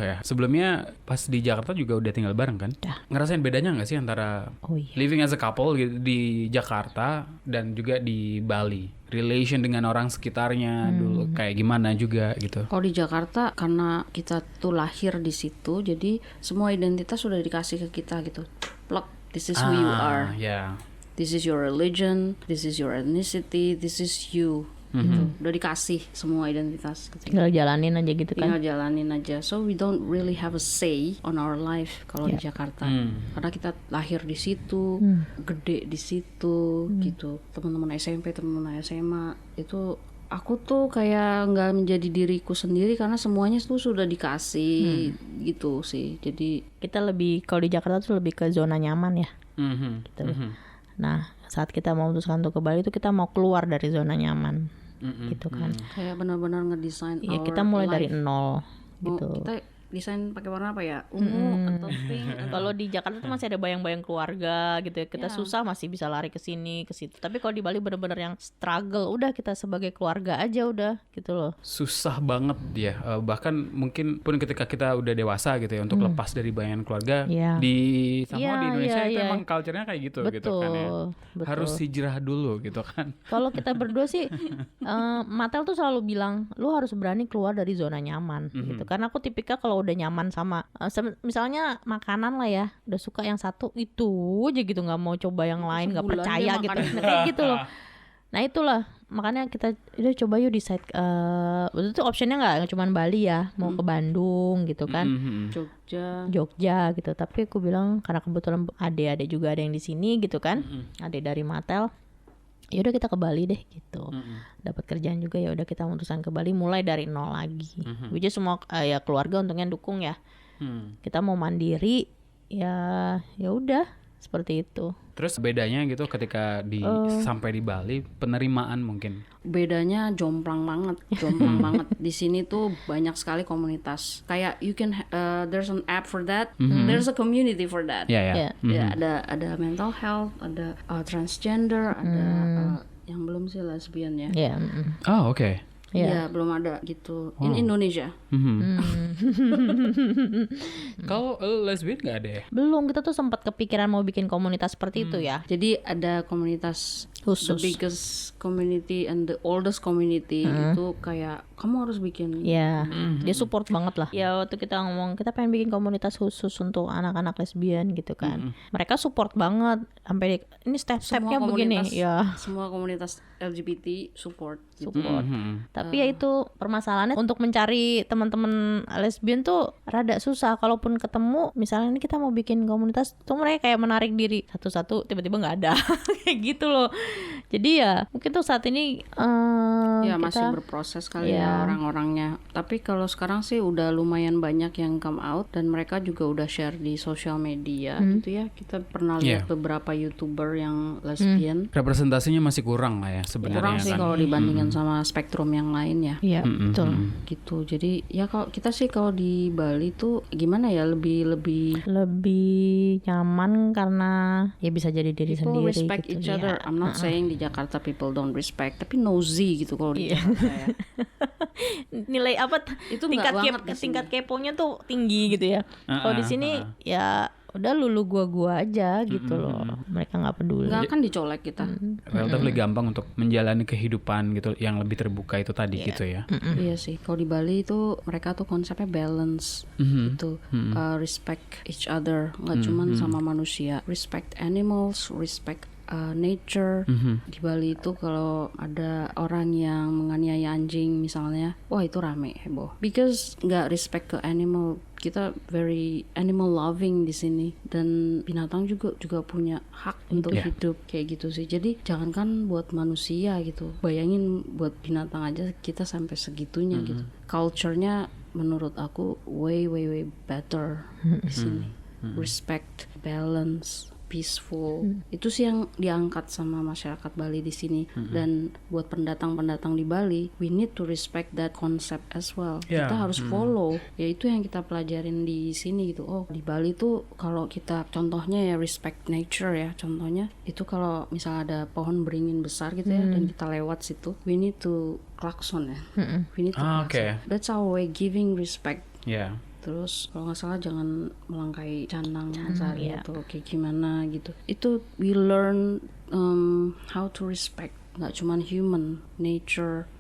ya. Sebelumnya pas di Jakarta juga udah tinggal bareng kan? Ngerasain bedanya nggak sih antara living as a couple gitu di Jakarta dan juga di Bali? Relation dengan orang sekitarnya dulu kayak gimana juga gitu. Kalau di Jakarta karena kita tuh lahir di situ, jadi semua identitas sudah dikasih ke kita gitu. Plug, this is who you are. This is your religion, this is your ethnicity, this is you. Gitu. Udah dikasih semua identitas gitu. Tinggal jalanin aja gitu kan. Tinggal jalanin aja. So we don't really have a say on our life kalau di Jakarta. Karena kita lahir di situ, gede di situ gitu. Teman-teman SMP, teman-teman SMA itu aku tuh kayak nggak menjadi diriku sendiri karena semuanya tuh sudah dikasih gitu sih. Jadi kita lebih, kalau di Jakarta tuh lebih ke zona nyaman ya. Gitu. Nah, saat kita mau memutuskan untuk ke Bali itu kita mau keluar dari zona nyaman, gitu kan. Kayak benar-benar ngedesain. Iya, kita mulai dari nol, gitu. Kita desain pakai warna apa ya? Ungu atau pink? Kalau di Jakarta tuh masih ada bayang-bayang keluarga gitu ya. Kita susah masih bisa lari ke sini ke situ. Tapi kalau di Bali benar-benar yang struggle, udah kita sebagai keluarga aja udah gitu loh. Susah banget dia. Bahkan mungkin pun ketika kita udah dewasa gitu ya untuk lepas dari bayangan keluarga di di Indonesia itu emang culture-nya kayak gitu gitu kan ya. Betul. Harus hijrah dulu gitu kan. Kalau kita berdua sih Matel tuh selalu bilang lu harus berani keluar dari zona nyaman gitu. Karena aku tipikal kalau udah nyaman sama misalnya makanan lah ya, udah suka yang satu itu aja gitu, nggak mau coba yang lain, nggak percaya gitu kayak gitu loh. Nah itulah makanya kita udah coba yuk decide, waktu itu optionnya nggak cuma Bali ya, mau ke Bandung gitu kan, Jogja gitu. Tapi aku bilang karena kebetulan adik juga ada yang di sini gitu kan, adik dari Matel, ya udah kita ke Bali deh gitu. Dapat kerjaan juga, ya udah kita memutuskan ke Bali mulai dari nol lagi. Which is semua ya keluarga untungnya dukung ya. Kita mau mandiri ya udah seperti itu. Terus bedanya gitu ketika sampai di Bali, penerimaan mungkin. Bedanya jomplang banget. Di sini tuh banyak sekali komunitas. Kayak you can there's an app for that, there's a community for that. Ya, ada mental health, ada transgender, ada yang belum sih lesbian ya. Oh, oke. Ya, belum ada gitu in Indonesia. Kalau lesbian nggak ada ya? Belum, kita tuh sempat kepikiran mau bikin komunitas seperti itu ya. Jadi ada komunitas khusus, the biggest community and the oldest community itu kayak kamu harus bikin. Ya, dia support banget lah. Ya waktu kita ngomong kita pengen bikin komunitas khusus untuk anak-anak lesbian gitu kan, mereka support banget sampai ini step-stepnya begini. Ya. Semua komunitas LGBT support. Tapi ya itu permasalahannya untuk mencari teman-teman lesbian tuh rada susah. Kalaupun ketemu, misalnya ini kita mau bikin komunitas, tuh mereka kayak menarik diri satu-satu, tiba-tiba nggak ada kayak gitu loh. Jadi ya mungkin tuh saat ini ya masih berproses kali ya orang-orangnya. Tapi kalau sekarang sih udah lumayan banyak yang come out dan mereka juga udah share di sosial media gitu ya. Kita pernah lihat beberapa YouTuber yang lesbian. Representasinya masih kurang lah ya sebenarnya. Kurang sih kalau dibandingkan sama spektrum yang lain ya. Iya, betul. Gitu. Jadi ya kalau kita sih kalau di Bali tuh gimana ya, lebih nyaman karena ya bisa jadi diri people sendiri respect gitu. Each other. I'm not saying di Jakarta people don't respect, tapi nosy gitu kalau di Jakarta ya. Nilai apa itu tingkat keponya tuh tinggi gitu ya. Kalau di sini ya udah lulu gua aja gitu loh. Mereka nggak peduli. Nggak akan dicolek kita. Relatif gampang untuk menjalani kehidupan gitu yang lebih terbuka itu tadi gitu ya. Iya sih, kalau di Bali itu mereka tuh konsepnya balance gitu, respect each other, nggak cuman sama manusia, respect animals, respect nature. Di Bali itu kalau ada orang yang menganiaya anjing misalnya, wah itu rame, heboh, because nggak respect ke animal. Kita very animal loving di sini, dan binatang juga punya hak untuk hidup kayak gitu sih. Jadi jangankan buat manusia gitu, bayangin buat binatang aja kita sampai segitunya gitu. Culture-nya menurut aku way better di sini. Respect, balance, peaceful. Itu sih yang diangkat sama masyarakat Bali di sini. Dan buat pendatang-pendatang di Bali, we need to respect that concept as well. Kita harus follow. Ya itu yang kita pelajarin di sini gitu. Oh, di Bali tuh kalau kita contohnya ya respect nature ya. Contohnya itu kalau misalnya ada pohon beringin besar gitu ya dan kita lewat situ, we need to klakson ya. We need to klakson. That's our way giving respect. Yeah. Terus kalau nggak salah jangan melangkai canang sari atau kayak gimana gitu. Itu we learn how to respect, nggak cuman human, nature,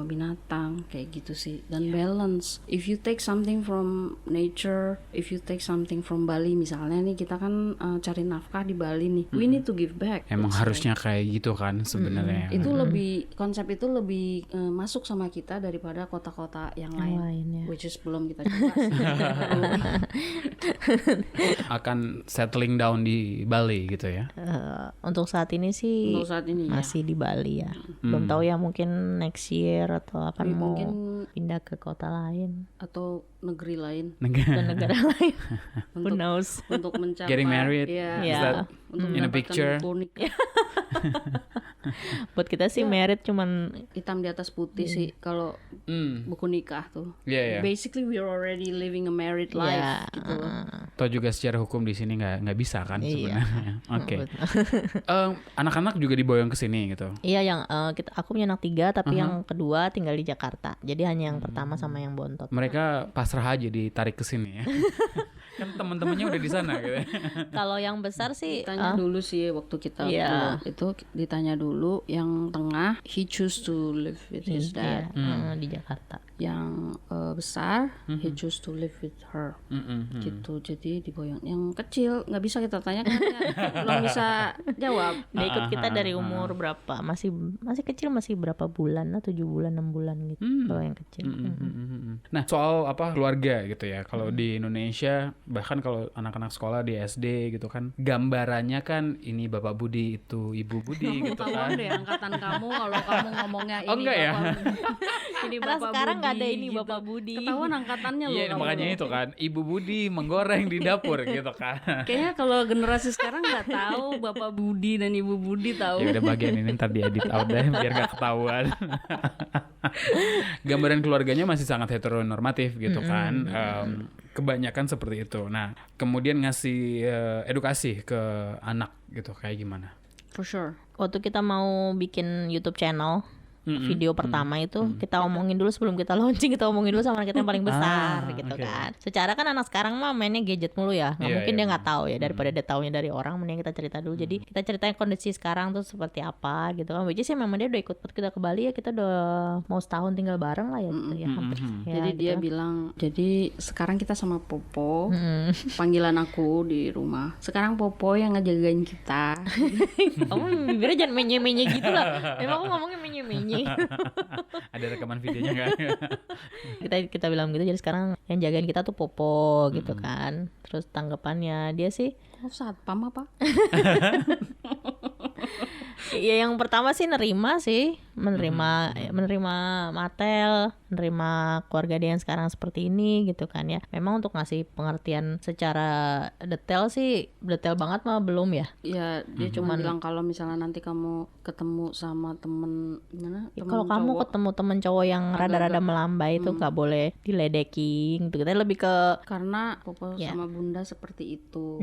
binatang kayak gitu sih. Dan balance. If you take something from nature, if you take something from Bali misalnya nih, kita kan cari nafkah di Bali nih, we need to give back. Emang harusnya kayak gitu kan sebenarnya. Itu lebih, konsep itu lebih masuk sama kita daripada kota-kota yang lain, which is belum kita coba. Akan settling down di Bali gitu ya. Untuk saat ini sih masih di Bali ya. Belum tahu ya, mungkin next year atau akan mau mungkin pindah ke kota lain atau negeri lain, ke negara lain. Who knows? Untuk mencapai getting married, untuk in a picture. Buat kita sih married cuman hitam di atas putih sih kalau buku nikah tuh. Basically we are already living a married life gitu loh. Toh juga secara hukum di sini nggak bisa kan sebenarnya. Oke. Anak-anak juga diboyong ke sini gitu. Iya, yang aku punya anak 3 tapi yang kedua tinggal di Jakarta. Jadi hanya yang pertama sama yang bontot. Mereka pasrah aja ditarik ke sini ya. Kan teman-temannya udah di sana gitu. Kalau yang besar sih ditanya dulu sih waktu kita itu ditanya dulu. Yang tengah he choose to live with his dad di Jakarta. Yang besar he choose to live with her gitu. Jadi diboyong. Yang kecil nggak bisa kita tanya kan belum bisa jawab. Dia ikut kita dari umur berapa? Masih kecil, masih berapa bulan lah, 7 bulan 6 bulan gitu. Kalau yang kecil. Nah, soal keluarga gitu ya. Kalau di Indonesia, bahkan kalau anak-anak sekolah di SD gitu kan, gambarannya kan ini Bapak Budi, itu Ibu Budi gitu kan. Deh angkatan kamu kalau kamu ngomongnya ini enggak ya? Ini Karena Bapak sekarang Budi, nggak ada ini gitu. Bapak Budi. Ketahuan angkatannya loh. Iya, makanya itu kan Ibu Budi menggoreng di dapur gitu kan. Kayaknya kalau generasi sekarang nggak tahu Bapak Budi dan Ibu Budi tahu. Ya udah, bagian ini ntar diedit out deh biar gak ketahuan. Gambaran keluarganya masih sangat heteronormatif gitu kan. Kebanyakan seperti itu. Nah, kemudian ngasih edukasi ke anak gitu kayak gimana? For sure. Waktu kita mau bikin YouTube channel, video pertama itu kita omongin dulu sebelum kita launching, kita omongin dulu sama anak kita yang paling besar gitu kan. Secara kan anak sekarang mah mainnya gadget mulu ya, nggak mungkin dia nggak tahu ya, daripada dia taunya dari orang, mending kita cerita dulu. Jadi kita ceritain kondisi sekarang tuh seperti apa gitu kan. Which is ya memang dia udah ikut kita ke Bali ya, kita udah mau setahun tinggal bareng lah ya gitu ya, hampir. Ya, jadi gitu. dia bilang, jadi sekarang kita sama Popo, panggilan aku di rumah. Sekarang Popo yang ngejagain kita. Kamu bibirnya jangan menye-menye gitu lah. Emang aku ngomongnya menye-menye. Ada rekaman videonya nggak? kita bilang gitu. Jadi sekarang yang jagain kita tuh Popo gitu kan. Terus tanggapannya dia sih, oh satpam apa? ya yang pertama sih menerima Matel, menerima keluarga dia yang sekarang seperti ini gitu kan ya. Memang untuk ngasih pengertian secara detail banget mah belum ya. Ya dia cuma bilang kalau misalnya nanti kamu ketemu sama temen gimana? Ya, kalau kamu ketemu temen cowok yang rada-rada melambai itu nggak boleh diledekin gitu. Kita lebih ke karena Popo sama Bunda seperti itu.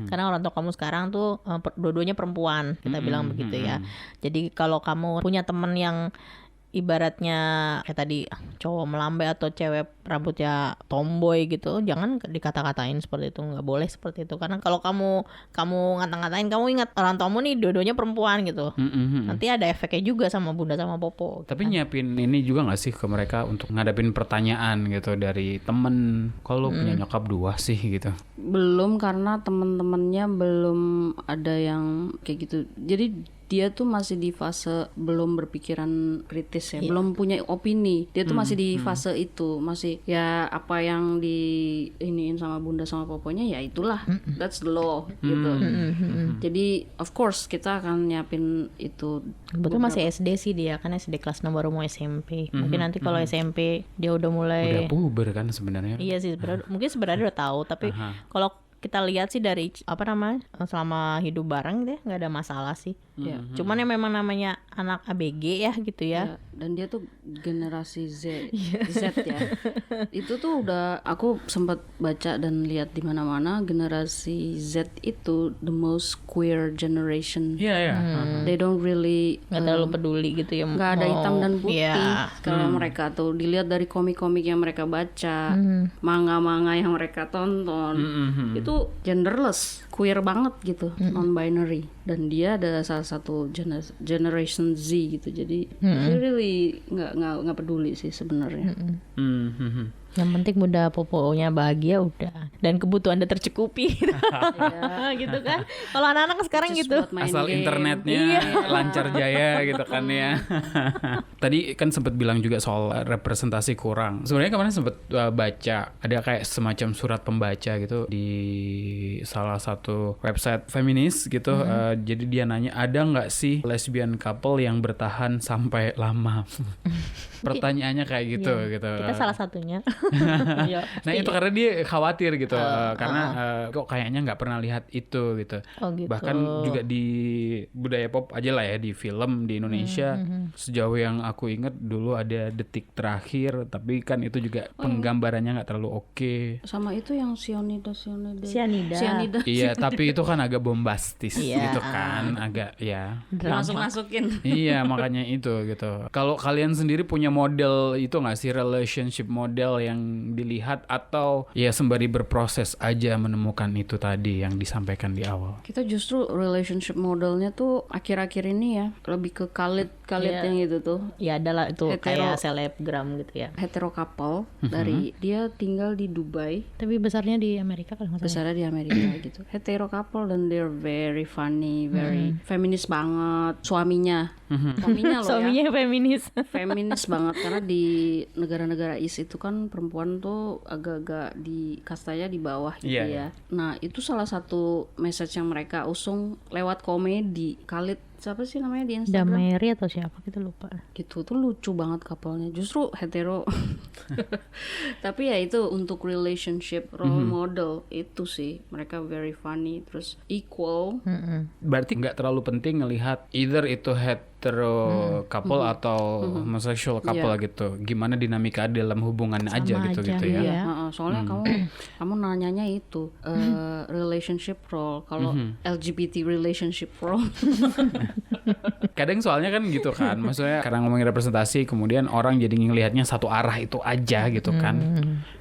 Karena orang tua kamu sekarang tuh dua-duanya perempuan, kita bilang begitu ya. Jadi kalau kamu punya temen yang ibaratnya kayak tadi cowok melambai atau cewek rambutnya tomboy gitu, jangan dikata-katain seperti itu, nggak boleh seperti itu. Karena kalau kamu ngata-ngatain, kamu ingat orang tuamu nih dua-duanya perempuan gitu, nanti ada efeknya juga sama bunda sama popo. Tapi nyiapin ini juga nggak sih ke mereka untuk ngadapin pertanyaan gitu dari temen, kalau punya nyokap dua sih gitu? Belum, karena teman-temannya belum ada yang kayak gitu. Jadi dia tuh masih di fase belum berpikiran kritis ya, belum punya opini. Dia tuh masih di fase itu, masih ya apa yang di iniin sama bunda sama poponya ya itulah, that's the law gitu. Jadi of course kita akan nyiapin itu. Betul, masih SD sih dia, kan SD kelas 6 baru mau SMP. Mungkin nanti kalau SMP dia udah mulai udah puber kan sebenarnya. Iya sih sebenarnya, mungkin sebenarnya udah tahu, tapi kalau kita lihat sih dari selama hidup bareng dia nggak ada masalah sih. Cuman yang memang namanya anak ABG ya gitu ya. Dan dia tuh generasi Z ya. Itu tuh udah aku sempat baca dan lihat di mana-mana, generasi Z itu the most queer generation. They don't really nggak terlalu peduli gitu ya. Nggak ada hitam dan putih. Kalau mereka tuh dilihat dari komik-komik yang mereka baca, manga-manga yang mereka tonton, itu genderless, queer banget gitu, non-binary. Dan dia adalah salah satu generation Z gitu. Jadi he really nggak peduli sih sebenarnya. Yang penting bunda poponya bahagia udah, dan kebutuhan udah tercukupi gitu kan. Kalau anak-anak sekarang Just gitu game. Asal internetnya lancar jaya gitu kan ya. Tadi kan sempat bilang juga soal representasi kurang. Sebenarnya kemarin sempat baca ada kayak semacam surat pembaca gitu di salah satu website feminis gitu. Jadi dia nanya, ada nggak sih lesbian couple yang bertahan sampai lama? Pertanyaannya kayak gitu gitu. Kita salah satunya. Nah itu karena dia khawatir gitu, karena kok kayaknya nggak pernah lihat itu gitu. Gitu. Bahkan juga di budaya pop aja lah ya, di film di Indonesia, sejauh yang aku inget dulu ada Detik Terakhir, tapi kan itu juga penggambarannya nggak terlalu oke. Sama itu yang Cyanida. Iya, tapi itu kan agak bombastis gitu kan, agak ya Masuk-masukin. Iya, makanya itu gitu. Kalau kalian sendiri punya model itu nggak sih, relationship model yang dilihat, atau ya sembari berproses aja menemukan itu tadi yang disampaikan di awal? Kita justru relationship modelnya tuh akhir-akhir ini ya lebih ke Khalid yang itu tuh. Ya adalah itu kayak selebgram gitu ya. Hetero couple dari dia tinggal di Dubai, tapi besarnya di Amerika kalau nggak salah. besarnya di Amerika gitu. Hetero couple dan they're very funny, very feminis banget. Suaminya loh Suaminya feminis. feminis banget, karena di negara-negara East itu kan perempuan tuh agak-agak di kastanya di bawah gitu ya. Nah itu salah satu message yang mereka usung lewat komedi. Khalid siapa sih namanya di Instagram? Dameri atau siapa gitu lupa. Gitu tuh lucu banget couple-nya, justru hetero. Tapi ya itu untuk relationship role model itu sih mereka very funny, terus equal. Berarti nggak terlalu penting ngelihat either itu hetero couple atau homosexual couple gitu. Gimana dinamika dalam hubungannya aja gitu ya. Iya. Soalnya kamu nanyanya itu relationship role. Kalau LGBT relationship role. Kadang soalnya kan gitu kan, maksudnya karena ngomongin representasi kemudian orang jadi ngelihatnya satu arah itu aja gitu kan.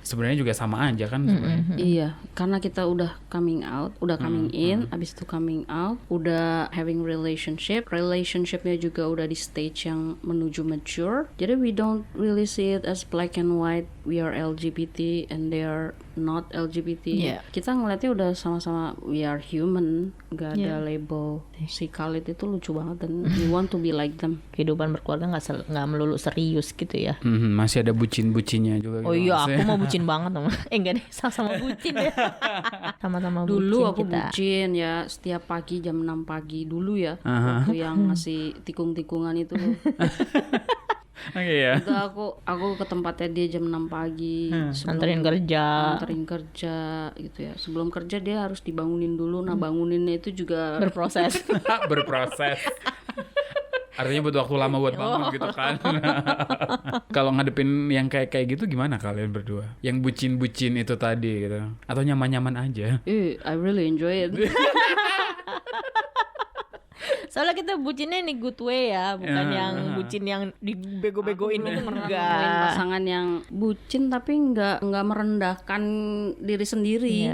Sebenarnya juga sama aja kan sebenarnya. Iya, karena kita udah coming out, udah coming in, abis itu coming out, udah having relationshipnya juga udah di stage yang menuju mature. Jadi we don't really see it as black and white, we are LGBT and they are not LGBT. Kita ngeliatnya udah sama-sama we are human, gak ada label. Si Khalid itu lucu banget dan we want to be like them. Kehidupan berkeluarga nggak melulu serius gitu ya. Masih ada bucin-bucinnya juga. Oh gitu, iya, aku mau bucin banget sama. Enggak deh, sama bucin ya. Sama-sama bucin. Dulu aku kita. bucin ya, setiap pagi jam 6 pagi dulu ya. Waktu yang ngasih tikung-tikungan itu. Iya. Itu aku ke tempatnya dia jam 6 pagi. Anterin kerja gitu ya. Sebelum kerja dia harus dibangunin dulu. Nah, banguninnya itu juga berproses. Artinya butuh waktu lama buat bangun gitu kan. Kalau ngadepin yang kayak gitu gimana kalian berdua? Yang bucin-bucin itu tadi gitu. Atau nyaman-nyaman aja? I really enjoy it. Soalnya kita bucinnya ini good way ya, bukan yang bucin yang dibego-begoin itu enggak. Pasangan yang bucin tapi nggak merendahkan diri sendiri.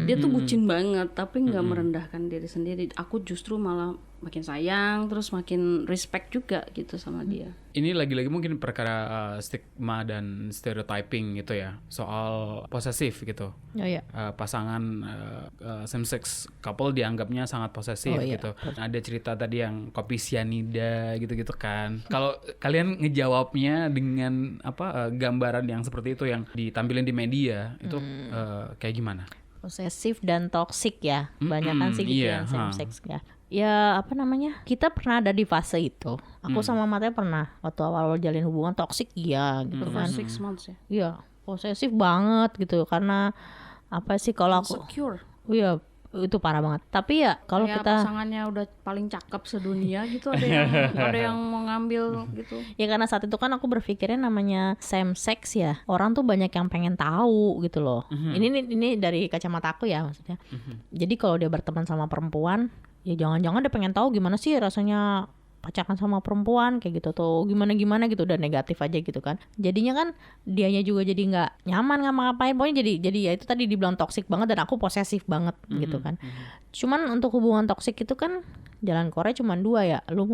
Dia tuh bucin banget tapi nggak merendahkan diri sendiri. Aku justru malah makin sayang, terus makin respect juga gitu sama dia. Ini lagi-lagi mungkin perkara stigma dan stereotyping gitu ya, soal posesif gitu. Oh iya. Pasangan same sex couple dianggapnya sangat posesif gitu. Ada cerita tadi yang kopi sianida gitu-gitu kan. Kalau kalian ngejawabnya dengan gambaran yang seperti itu yang ditampilin di media itu kayak gimana? Posesif dan toxic ya, banyakan sih gitu yang same sex ya. Ya apa namanya, kita pernah ada di fase itu. Aku sama Mateo pernah waktu awal jalin hubungan toxic iya gitu kan. 6 months ya. Iya, posesif banget gitu karena apa sih kalau aku Insecure. Iya, itu parah banget. Tapi ya kalau Kayak kita pasangannya udah paling cakep sedunia gitu, ada yang mau ngambil gitu. ya karena saat itu kan aku berpikirnya namanya same sex ya. Orang tuh banyak yang pengen tahu gitu loh. Ini dari kacamata aku ya maksudnya. Jadi kalau dia berteman sama perempuan, ya jangan-jangan dia pengen tahu gimana sih rasanya pacaran sama perempuan kayak gitu tuh, gimana gitu, udah negatif aja gitu kan. Jadinya kan dianya juga jadi nggak nyaman ngapain, pokoknya jadi ya itu tadi dibilang toksik banget dan aku posesif banget gitu kan. Cuman untuk hubungan toksik itu kan jalan keluarnya cuma dua ya, lu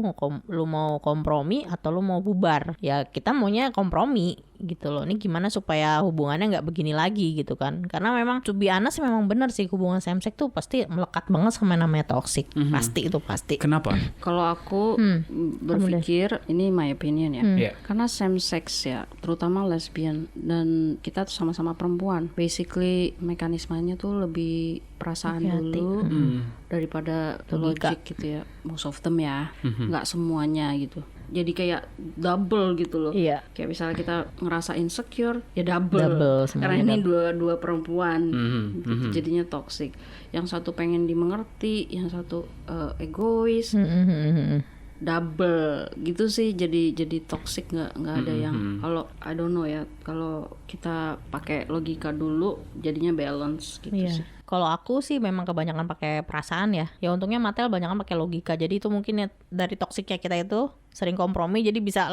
mau kompromi atau lu mau bubar. Ya kita maunya kompromi gitu loh. Ini gimana supaya hubungannya nggak begini lagi gitu kan. Karena memang to be honest memang benar sih hubungan same sex tuh pasti melekat banget sama namanya toxic. Pasti itu pasti. Kenapa? Kalau aku berpikir, ini my opinion ya, karena same sex ya, terutama lesbian dan kita tuh sama-sama perempuan, basically mekanismenya tuh lebih perasaan dulu daripada logic gitu ya, most of them ya, nggak semuanya gitu. Jadi kayak double gitu loh. Iya. Kayak misalnya kita ngerasa insecure, ya double karena ini dua perempuan, gitu. Jadinya toxic. Yang satu pengen dimengerti, yang satu egois, double gitu sih. Jadi toxic, nggak ada yang, kalau I don't know ya, kalau kita pakai logika dulu jadinya balance gitu sih. Kalau aku sih memang kebanyakan pakai perasaan ya. Ya untungnya Matel banyakan pakai logika. Jadi itu mungkin ya dari toksiknya kita itu sering kompromi, jadi bisa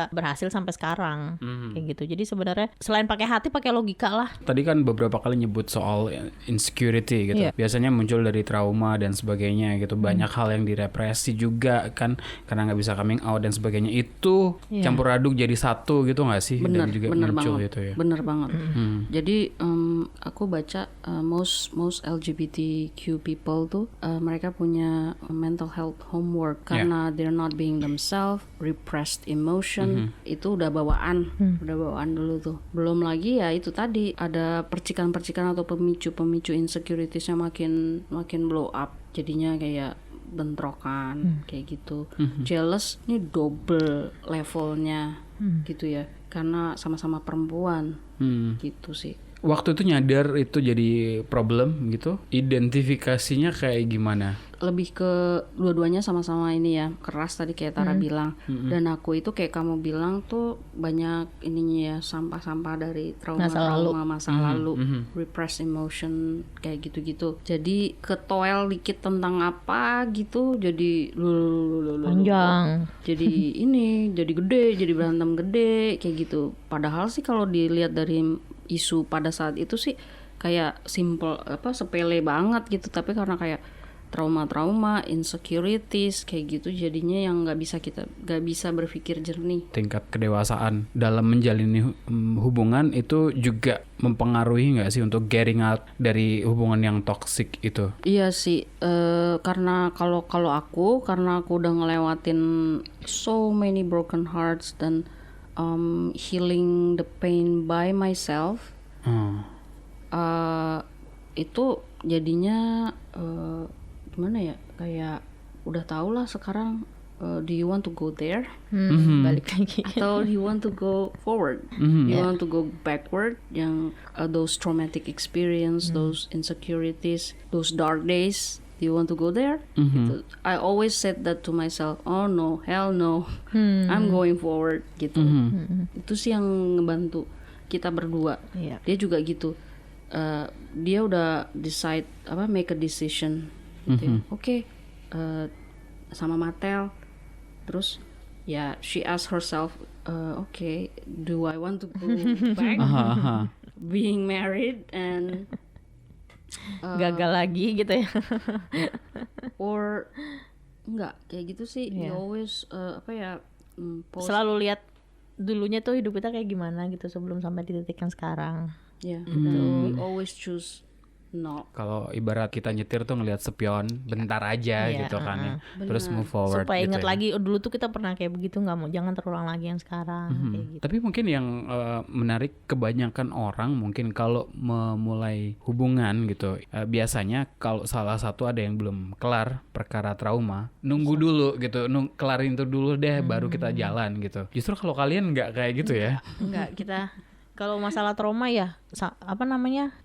berhasil sampai sekarang kayak gitu. Jadi sebenarnya selain pakai hati, pakai logika lah. Tadi kan beberapa kali nyebut soal insecurity gitu. Biasanya muncul dari trauma dan sebagainya gitu. Banyak hal yang direpresi juga kan karena nggak bisa coming out dan sebagainya. Itu campur aduk jadi satu gitu nggak sih? Dan juga muncul banget. gitu ya. Bener banget. Jadi aku baca most LGBTQ people tuh mereka punya mental health homework karena they're not being themselves, repressed emotion, itu udah bawaan dulu tuh. Belum lagi ya itu tadi ada percikan-percikan atau pemicu insecuritiesnya makin blow up, jadinya kayak bentrokan kayak gitu. Jealous ini double levelnya gitu ya, karena sama-sama perempuan gitu sih. Waktu itu nyadar itu jadi problem gitu, identifikasinya kayak gimana? Lebih ke dua-duanya sama-sama ini ya, keras tadi kayak Tara bilang. Dan aku itu kayak kamu bilang tuh banyak ininya ya, sampah-sampah dari trauma masa lalu, repressed emotion kayak gitu-gitu. Jadi ketoel dikit tentang apa gitu, jadi panjang. Jadi ini, jadi gede, jadi berantem gede kayak gitu. Padahal sih kalau dilihat dari isu pada saat itu sih kayak simple sepele banget gitu, tapi karena kayak trauma, insecurities kayak gitu, jadinya yang nggak bisa berpikir jernih. Tingkat kedewasaan dalam menjalani hubungan itu juga mempengaruhi nggak sih untuk getting out dari hubungan yang toxic itu? Iya sih, karena kalau aku karena aku udah ngelewatin so many broken hearts dan healing the pain by myself, itu jadinya gimana ya, kayak udah tau lah sekarang, do you want to go there, balik lagi, atau do you want to go forward, you want to go backward, yang those traumatic experience, those insecurities, those dark days, do you want to go there? Gitu. I always said that to myself, oh no, hell no, I'm going forward gitu. Itu sih yang ngebantu kita berdua. Dia juga gitu, dia udah decide make a decision gitu. Oke, sama Mattel. Terus ya she asked herself, okay, do I want to go back being married and gagal lagi gitu ya. or enggak kayak gitu sih. Yeah. We always post. Selalu lihat dulunya tuh hidup kita kayak gimana gitu sebelum sampai di titik yang sekarang. Yeah, we always choose no. Kalau ibarat kita nyetir tuh ngelihat spion bentar aja Iya, gitu kan ya. benar. Terus move forward Supaya gitu ingat ya. lagi, dulu tuh kita pernah kayak begitu, jangan terulang lagi yang sekarang kayak gitu. Tapi mungkin yang menarik kebanyakan orang mungkin kalau memulai hubungan gitu, biasanya kalau salah satu ada yang belum kelar perkara trauma, nunggu dulu gitu, kelarin itu dulu deh baru kita jalan gitu. Justru kalau kalian nggak kayak gitu ya? Enggak, kita kalau masalah trauma ya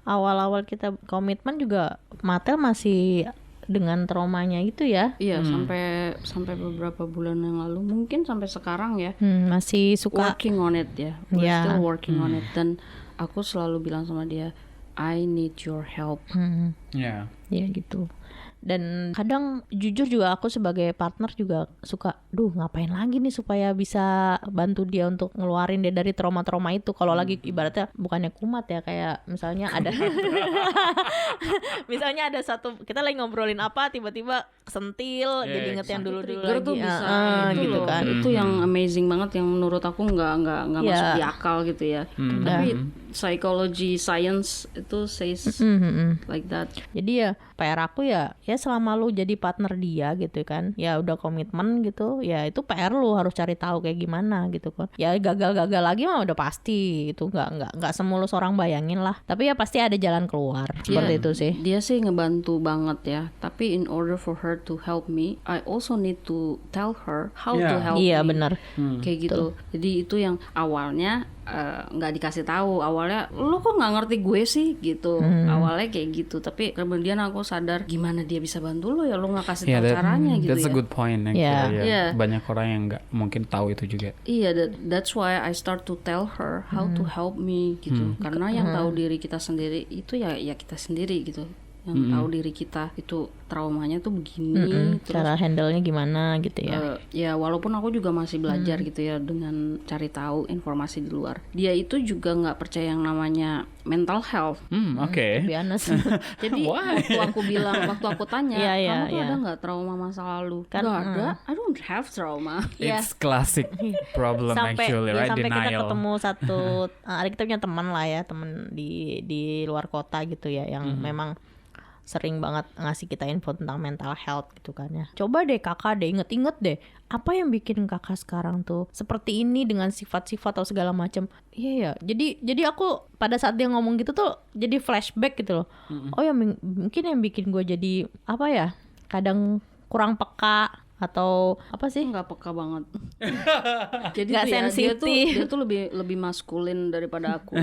awal-awal kita komitmen juga Mattel masih dengan traumanya itu ya. Iya, sampai beberapa bulan yang lalu, mungkin sampai sekarang ya. Masih suka Working on it ya. We're Yeah. still working on it. Dan aku selalu bilang sama dia, I need your help. Ya. ya gitu. Dan kadang jujur juga aku sebagai partner juga suka, ngapain lagi nih supaya bisa bantu dia untuk ngeluarin dia dari trauma-trauma itu. Kalau lagi ibaratnya bukannya kumat ya, kayak misalnya ada misalnya ada satu, kita lagi ngobrolin apa tiba-tiba kesentil, jadi inget yang dulu-dulu Trigger lagi. tuh bisa gitu loh. kan. Itu yang amazing banget, yang menurut aku nggak Ya. masuk di akal gitu ya. Tapi psychology science itu says like that. Jadi ya PR aku ya selama lu jadi partner dia gitu kan, ya udah komitmen gitu, ya itu PR lu harus cari tahu kayak gimana gitu kan. Ya gagal-gagal lagi mah udah pasti itu, nggak semulus orang bayangin lah. Tapi ya pasti ada jalan keluar seperti itu sih. Dia sih ngebantu banget ya. Tapi in order for her to help me, I also need to tell her how to help Iya me. benar. Kayak gitu. Jadi itu yang awalnya nggak dikasih tahu. Awalnya lu kok nggak ngerti gue sih gitu. Awalnya kayak gitu. Tapi kemudian aku sadar gimana dia bisa bantu lo ya, lu nggak kasih tahu caranya gitu That's ya. a good point actually. Yeah. Ya. Yeah. Banyak orang yang nggak mungkin tahu itu juga. Iya, that's why I start to tell her how to help me gitu. Karena yang tahu diri kita sendiri itu ya kita sendiri gitu. Yang tahu diri kita itu traumanya tuh begini. Terus Cara handle-nya gimana gitu ya. ya walaupun aku juga masih belajar gitu ya dengan cari tahu informasi di luar. Dia itu juga nggak percaya yang namanya mental health. Oke. To be honest. Jadi waktu aku tanya, Iya, kamu tuh iya. ada nggak trauma masa lalu? Kan, Nggak ada. I don't have trauma. It's classic problem actually, right? sampai kita Denial. ketemu satu ada kita punya teman lah ya, teman di luar kota gitu ya, yang memang sering banget ngasih kita info tentang mental health gitu kan ya. Coba deh kakak inget-inget deh, apa yang bikin kakak sekarang tuh seperti ini dengan sifat-sifat atau segala macam. Iya ya. Jadi aku pada saat dia ngomong gitu tuh jadi flashback gitu loh. Oh ya mungkin yang bikin gue jadi apa ya? Kadang kurang peka atau apa sih? Nggak peka banget. Jadi Nggak tuh ya, sensitif. dia tuh lebih maskulin daripada aku.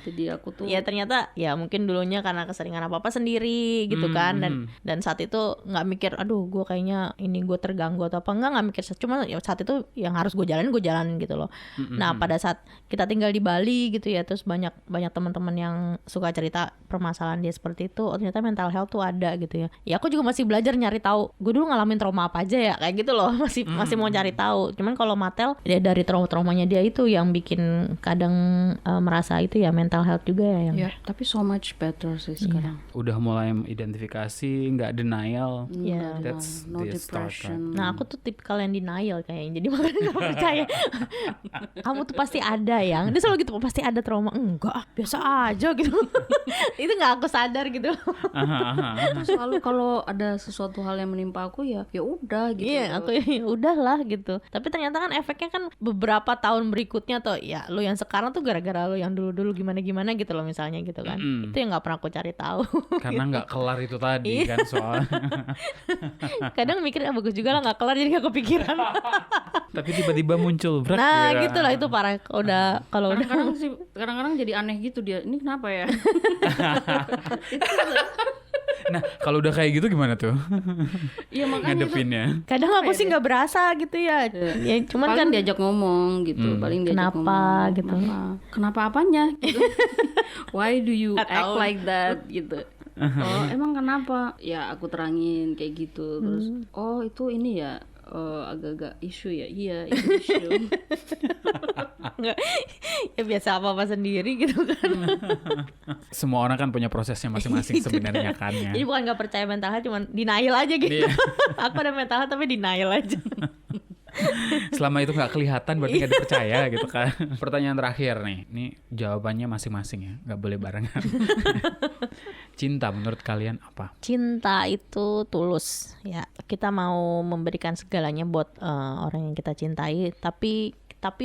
Jadi aku tuh Ya ternyata ya mungkin dulunya karena keseringan apa-apa sendiri gitu kan, dan saat itu nggak mikir aduh gue kayaknya ini gue terganggu atau apa, nggak mikir, cuma ya saat itu yang harus gue jalanin gitu loh. Nah pada saat kita tinggal di Bali gitu ya, terus banyak teman-teman yang suka cerita permasalahan dia seperti itu, oh ternyata mental health tuh ada gitu ya. Ya aku juga masih belajar nyari tahu gue dulu ngalamin trauma apa aja ya, kayak gitu loh, masih mau cari tahu. Cuman kalau Mattel dia dari traumanya dia itu yang bikin kadang merasa itu ya mental health juga ya yang tapi so much better sih sekarang. Udah mulai identifikasi, nggak denial. Iya. That's No the start, depression. Nah aku tuh tipikal yang denial kayaknya, jadi makanya gak percaya. Kamu tuh pasti ada yang, dia selalu gitu, pasti ada trauma. Enggak, biasa aja gitu. Itu gak aku sadar gitu. Terus selalu kalau ada sesuatu hal yang menimpa aku ya udah gitu. Iya, aku ya udahlah gitu. Tapi ternyata kan efeknya kan beberapa tahun berikutnya tuh, ya lo yang sekarang tuh gara-gara lo yang dulu-dulu gimana-gimana gitu loh misalnya gitu kan. Itu yang gak pernah aku cari tahu. Karena nggak kelar itu tadi kan soalnya. Kadang mikir bagus juga lah gak kelar, jadi gak kepikiran. Tapi tiba-tiba muncul berat. Nah gitu lah, itu parah. Kalau udah Kadang-kadang jadi aneh gitu dia. Ini kenapa ya? Nah kalau udah kayak gitu gimana tuh? Iya makanya Ngadepinnya. kadang aku sih nggak berasa gitu ya. Ya cuman paling kan diajak ngomong gitu, paling diajak Kenapa ngomong, gitu. Kenapa apanya gitu. Why do you Nggak act tahu. like that gitu. Oh emang kenapa? Ya aku terangin kayak gitu. Terus oh itu ini ya agak-agak isu ya. Iya itu isu. Nggak, ya biasa apa-apa sendiri gitu kan. Semua orang kan punya prosesnya masing-masing sebenarnya kan ya. Jadi bukan nggak percaya mental health, cuman denial aja gitu. Aku ada mental health tapi denial aja. Selama itu nggak kelihatan berarti nggak dipercaya gitu kan. Pertanyaan terakhir nih, ini jawabannya masing-masing ya, nggak boleh barengan. Cinta menurut kalian apa? Cinta itu tulus ya. Kita mau memberikan segalanya buat orang yang kita cintai, tapi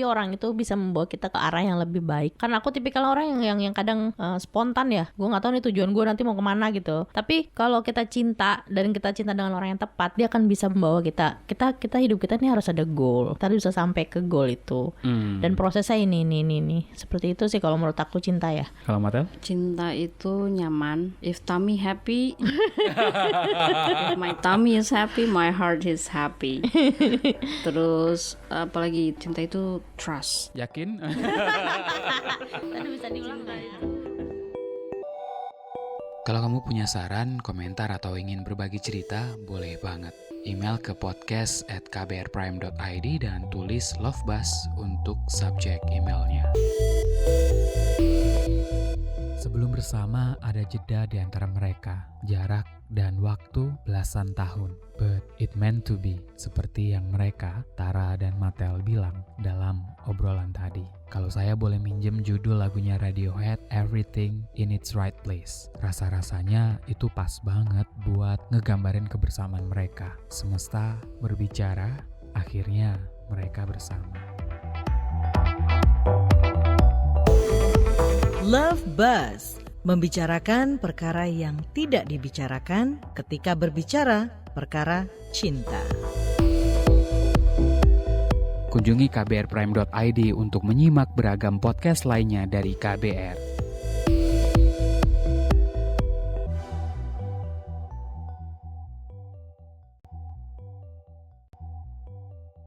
orang itu bisa membawa kita ke arah yang lebih baik. Karena aku tipikal orang yang kadang spontan ya. Gue nggak tahu nih tujuan gue nanti mau kemana gitu. Tapi kalau kita cinta dan kita cinta dengan orang yang tepat, dia akan bisa membawa kita hidup kita ini harus ada goal. Kita bisa sampai ke goal itu. Dan prosesnya ini. Seperti itu sih kalau menurut aku cinta ya. Kalau Matel? Cinta itu nyaman. If tummy happy, if my tummy is happy, my heart is happy. Terus apalagi cinta itu trust. Yakin? Tadi bisa diulang nggak ya? Kalau kamu punya saran, komentar, atau ingin berbagi cerita, boleh banget. Email ke podcast@kbrprime.id dan tulis Love Buzz untuk subjek emailnya. Sebelum bersama, ada jeda di antara mereka, jarak dan waktu belasan tahun. But it meant to be, seperti yang mereka, Tara dan Matel bilang dalam obrolan tadi. Kalau saya boleh minjem judul lagunya Radiohead, Everything in its Right Place. Rasa-rasanya itu pas banget buat ngegambarin kebersamaan mereka. Semesta berbicara, akhirnya mereka bersama. Love Buzz, membicarakan perkara yang tidak dibicarakan ketika berbicara perkara cinta. Kunjungi kbrprime.id untuk menyimak beragam podcast lainnya dari KBR.